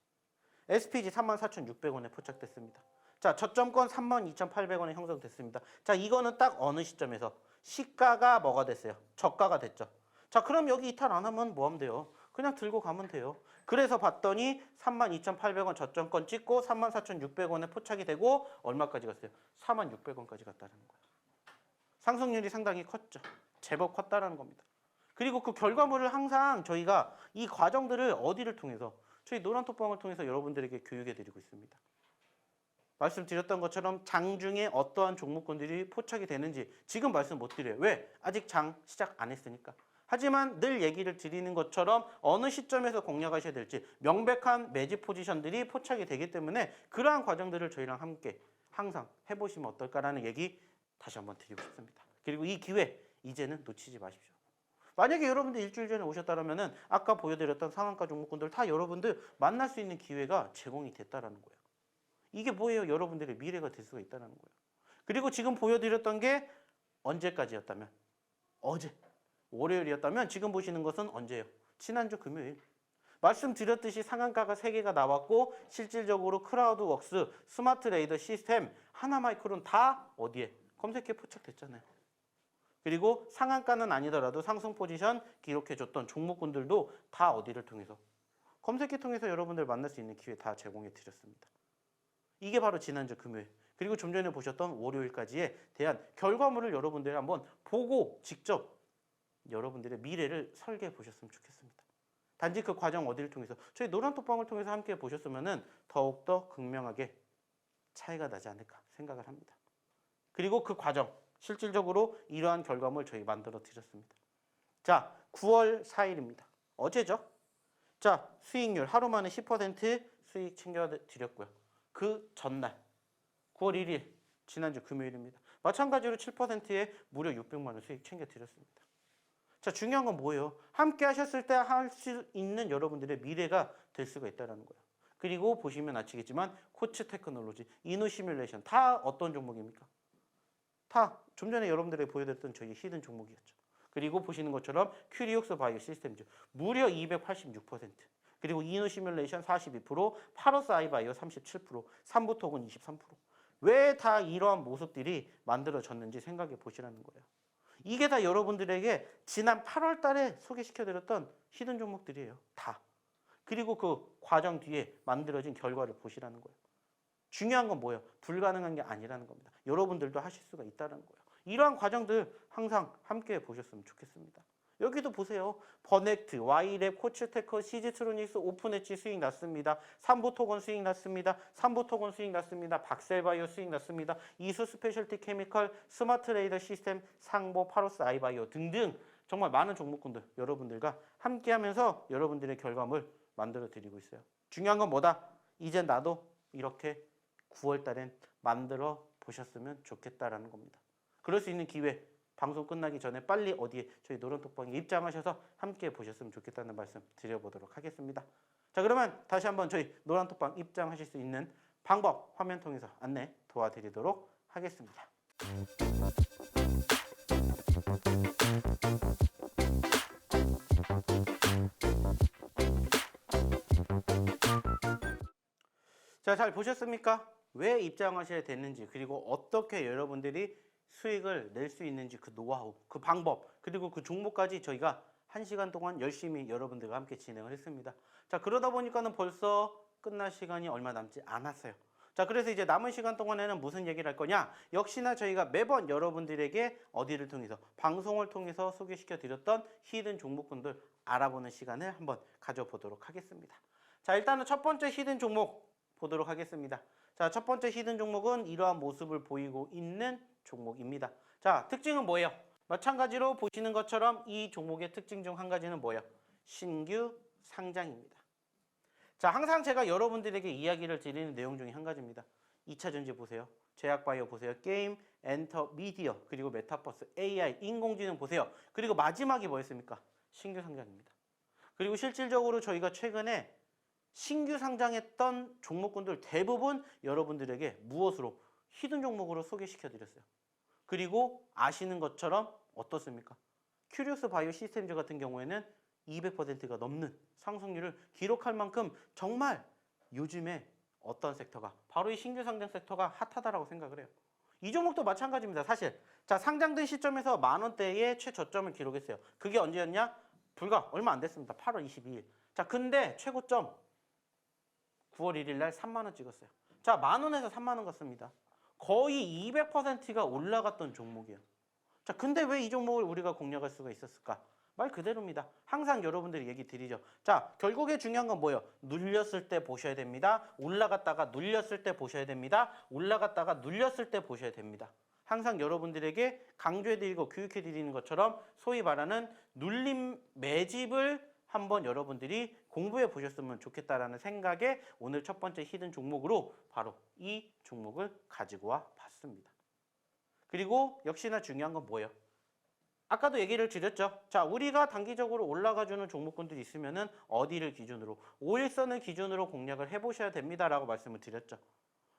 SPG 34,600원에 포착됐습니다. 자, 저점권 32,800원에 형성됐습니다. 자, 이거는 딱 어느 시점에서 시가가 뭐가 됐어요? 저가가 됐죠. 자, 그럼 여기 이탈 안 하면 뭐 하면 돼요? 그냥 들고 가면 돼요. 그래서 봤더니 32,800원 저점권 찍고 34,600원에 포착이 되고 얼마까지 갔어요? 46,000원까지 갔다는 거예요. 상승률이 상당히 컸죠. 제법 컸다라는 겁니다. 그리고 그 결과물을 항상 저희가 이 과정들을 어디를 통해서 저희 노란톡방을 통해서 여러분들에게 교육해드리고 있습니다. 말씀드렸던 것처럼 장중에 어떠한 종목군들이 포착이 되는지 지금 말씀 못 드려요. 왜? 아직 장 시작 안 했으니까. 하지만 늘 얘기를 드리는 것처럼 어느 시점에서 공략하셔야 될지 명백한 매집 포지션들이 포착이 되기 때문에 그러한 과정들을 저희랑 함께 항상 해보시면 어떨까라는 얘기 다시 한번 드리고 싶습니다. 그리고 이 기회 이제는 놓치지 마십시오. 만약에 여러분들 일주일 전에 오셨다면 아까 보여드렸던 상한가 종목군들 다 여러분들 만날 수 있는 기회가 제공이 됐다라는 거예요. 이게 뭐예요? 여러분들의 미래가 될 수가 있다는 거예요. 그리고 지금 보여드렸던 게 언제까지였다면? 어제. 월요일이었다면 지금 보시는 것은 언제예요? 지난주 금요일. 말씀드렸듯이 상한가가 3개가 나왔고 실질적으로 크라우드웍스, 스마트 레이더 시스템, 하나마이크론 다 어디에? 검색기에 포착됐잖아요. 그리고 상한가는 아니더라도 상승 포지션 기록해줬던 종목군들도 다 어디를 통해서? 검색기 통해서 여러분들 만날 수 있는 기회 다 제공해 드렸습니다. 이게 바로 지난주 금요일 그리고 좀 전에 보셨던 월요일까지에 대한 결과물을 여러분들이 한번 보고 직접 여러분들의 미래를 설계해 보셨으면 좋겠습니다. 단지 그 과정 어디를 통해서 저희 노란톡방을 통해서 함께 보셨으면 더욱더 극명하게 차이가 나지 않을까 생각을 합니다. 그리고 그 과정 실질적으로 이러한 결과물 저희 만들어 드렸습니다. 자, 9월 4일입니다. 어제죠? 자, 수익률 하루 만에 10% 수익 챙겨 드렸고요. 그 전날 9월 1일 지난주 금요일입니다. 마찬가지로 7%에 무려 600만 원 수익 챙겨 드렸습니다. 자, 중요한 건 뭐예요? 함께 하셨을 때 할 수 있는 여러분들의 미래가 될 수가 있다는 거예요. 그리고 보시면 아시겠지만 코츠 테크놀로지, 이노 시뮬레이션 다 어떤 종목입니까? 다 좀 전에 여러분들에게 보여드렸던 저희 히든 종목이었죠. 그리고 보시는 것처럼 큐리옥스 바이오 시스템즈 무려 286%, 그리고 이노 시뮬레이션 42%, 파러스 아이바이오 37%, 삼부톡은 23%. 왜 다 이러한 모습들이 만들어졌는지 생각해 보시라는 거예요. 이게 다 여러분들에게 지난 8월 달에 소개시켜드렸던 히든 종목들이에요. 다. 그리고 그 과정 뒤에 만들어진 결과를 보시라는 거예요. 중요한 건 뭐예요? 불가능한 게 아니라는 겁니다. 여러분들도 하실 수가 있다는 거예요. 이러한 과정들 항상 함께 보셨으면 좋겠습니다. 여기도 보세요. 버넥트, 와이랩, 코츠테크, 시지트로닉스, 오픈엣지 수익 났습니다. 삼부토건 수익 났습니다. 삼부토건 수익 났습니다. 박셀바이오 수익 났습니다. 이수 스페셜티 케미컬, 스마트레이더 시스템, 상보, 파로스 아이바이오 등등 정말 많은 종목군들 여러분들과 함께하면서 여러분들의 결과물 만들어 드리고 있어요. 중요한 건 뭐다? 이젠 나도 이렇게 9월 달엔 만들어 보셨으면 좋겠다라는 겁니다. 그럴 수 있는 기회 방송 끝나기 전에 빨리 어디에 저희 노란톡방에 입장하셔서 함께 보셨으면 좋겠다는 말씀 드려보도록 하겠습니다. 자, 그러면 다시 한번 저희 노란톡방 입장하실 수 있는 방법 화면 통해서 안내 도와드리도록 하겠습니다. 자, 잘 보셨습니까? 왜 입장하셔야 되는지, 그리고 어떻게 여러분들이 수익을 낼 수 있는지 그 노하우, 그 방법, 그리고 그 종목까지 저희가 1시간 동안 열심히 여러분들과 함께 진행을 했습니다. 자, 그러다 보니까는 벌써 끝날 시간이 얼마 남지 않았어요. 자, 그래서 이제 남은 시간 동안에는 무슨 얘기를 할 거냐? 역시나 저희가 매번 여러분들에게 어디를 통해서, 방송을 통해서 소개시켜 드렸던 히든 종목군들 알아보는 시간을 한번 가져보도록 하겠습니다. 자, 일단은 첫 번째 히든 종목 보도록 하겠습니다. 자, 첫 번째 히든 종목은 이러한 모습을 보이고 있는 종목입니다. 자, 특징은 뭐예요? 마찬가지로 보시는 것처럼 이 종목의 특징 중 한 가지는 뭐예요? 신규 상장입니다. 자, 항상 제가 여러분들에게 이야기를 드리는 내용 중에 한 가지입니다. 2차전지 보세요. 제약바이오 보세요. 게임, 엔터, 미디어, 그리고 메타버스, AI, 인공지능 보세요. 그리고 마지막이 뭐였습니까? 신규 상장입니다. 그리고 실질적으로 저희가 최근에 신규 상장했던 종목군들 대부분 여러분들에게 무엇으로? 히든 종목으로 소개시켜 드렸어요. 그리고 아시는 것처럼 어떻습니까? 큐리오스 바이오 시스템즈 같은 경우에는 200%가 넘는 상승률을 기록할 만큼 정말 요즘에 어떤 섹터가 바로 이 신규 상장 섹터가 핫하다라고 생각을 해요. 이 종목도 마찬가지입니다. 사실 자, 상장된 시점에서 10,000원대의 최저점을 기록했어요. 그게 언제였냐? 불과 얼마 안 됐습니다. 8월 22일. 자, 근데 최고점 9월 1일 날 3만 원 찍었어요. 자, 10,000원에서 3만 원 갔습니다. 거의 200%가 올라갔던 종목이에요. 자, 근데 왜 이 종목을 우리가 공략할 수가 있었을까? 말 그대로입니다. 항상 여러분들이 얘기 드리죠. 자, 결국에 중요한 건 뭐예요? 눌렸을 때 보셔야 됩니다. 올라갔다가 눌렸을 때 보셔야 됩니다. 올라갔다가 눌렸을 때 보셔야 됩니다. 항상 여러분들에게 강조해드리고 교육해드리는 것처럼 소위 말하는 눌림 매집을 한번 여러분들이 공부해 보셨으면 좋겠다라는 생각에 오늘 첫 번째 히든 종목으로 바로 이 종목을 가지고 와 봤습니다. 그리고 역시나 중요한 건 뭐예요? 아까도 얘기를 드렸죠. 자, 우리가 단기적으로 올라가주는 종목군들이 있으면은 어디를 기준으로? 5일선을 기준으로 공략을 해보셔야 됩니다라고 말씀을 드렸죠.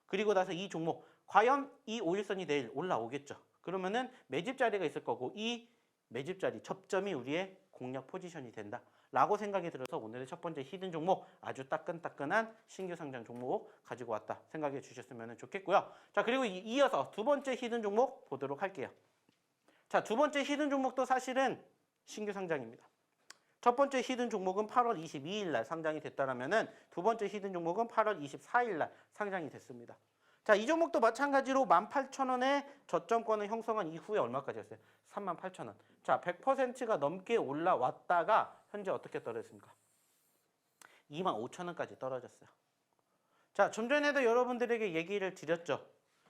그리고 나서 이 종목, 과연 이 5일선이 내일 올라오겠죠. 그러면은 매집 자리가 있을 거고 이 매집 자리, 접점이 우리의 공략 포지션이 된다. 라고 생각이 들어서 오늘의 첫 번째 히든 종목, 아주 따끈따끈한 신규 상장 종목 가지고 왔다 생각해 주셨으면 좋겠고요. 자, 그리고 이어서 두 번째 히든 종목 보도록 할게요. 자, 두 번째 히든 종목도 사실은 신규 상장입니다. 첫 번째 히든 종목은 8월 22일 날 상장이 됐다라면은 두 번째 히든 종목은 8월 24일 날 상장이 됐습니다. 자, 이 종목도 마찬가지로 18,000원의 저점권을 형성한 이후에 얼마까지였어요? 38,000원. 자, 100%가 넘게 올라왔다가 현재 어떻게 떨어졌습니까? 25,000원까지 떨어졌어요. 자, 좀 전에도 여러분들에게 얘기를 드렸죠.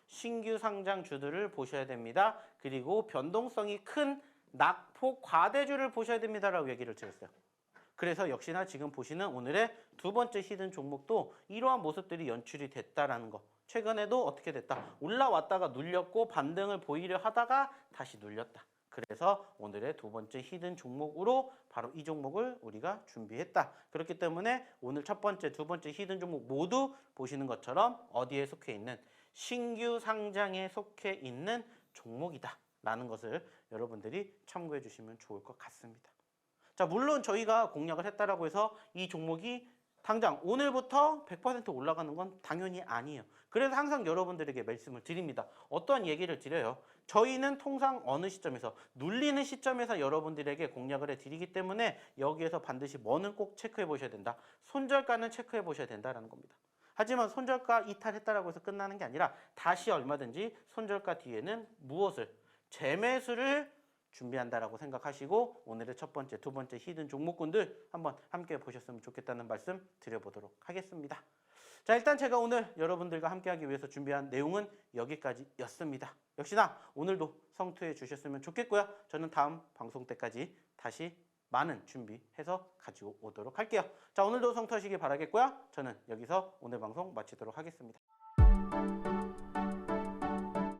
신규 상장주들을 보셔야 됩니다. 그리고 변동성이 큰 낙폭 과대주를 보셔야 됩니다라고 얘기를 드렸어요. 그래서 역시나 지금 보시는 오늘의 두 번째 히든 종목도 이러한 모습들이 연출이 됐다라는 거. 최근에도 어떻게 됐다? 올라왔다가 눌렸고 반등을 보이려 하다가 다시 눌렸다. 그래서 오늘의 두 번째 히든 종목으로 바로 이 종목을 우리가 준비했다. 그렇기 때문에 오늘 첫 번째, 두 번째 히든 종목 모두 보시는 것처럼 어디에 속해 있는 신규 상장에 속해 있는 종목이다. 라는 것을 여러분들이 참고해 주시면 좋을 것 같습니다. 자, 물론 저희가 공략을 했다라고 해서 이 종목이 당장 오늘부터 100% 올라가는 건 당연히 아니에요. 그래서 항상 여러분들에게 말씀을 드립니다. 어떠한 얘기를 드려요? 저희는 통상 어느 시점에서 눌리는 시점에서 여러분들에게 공략을 해드리기 때문에 여기에서 반드시 뭐는 꼭 체크해 보셔야 된다. 손절가는 체크해 보셔야 된다라는 겁니다. 하지만 손절가 이탈했다라고 해서 끝나는 게 아니라 다시 얼마든지 손절가 뒤에는 무엇을? 재매수를 준비한다라고 생각하시고 오늘의 첫 번째, 두 번째 히든 종목군들 한번 함께 보셨으면 좋겠다는 말씀 드려보도록 하겠습니다. 자, 일단 제가 오늘 여러분들과 함께하기 위해서 준비한 내용은 여기까지였습니다. 역시나 오늘도 성투해 주셨으면 좋겠고요. 저는 다음 방송 때까지 다시 많은 준비해서 가지고 오도록 할게요. 자, 오늘도 성투하시기 바라겠고요. 저는 여기서 오늘 방송 마치도록 하겠습니다.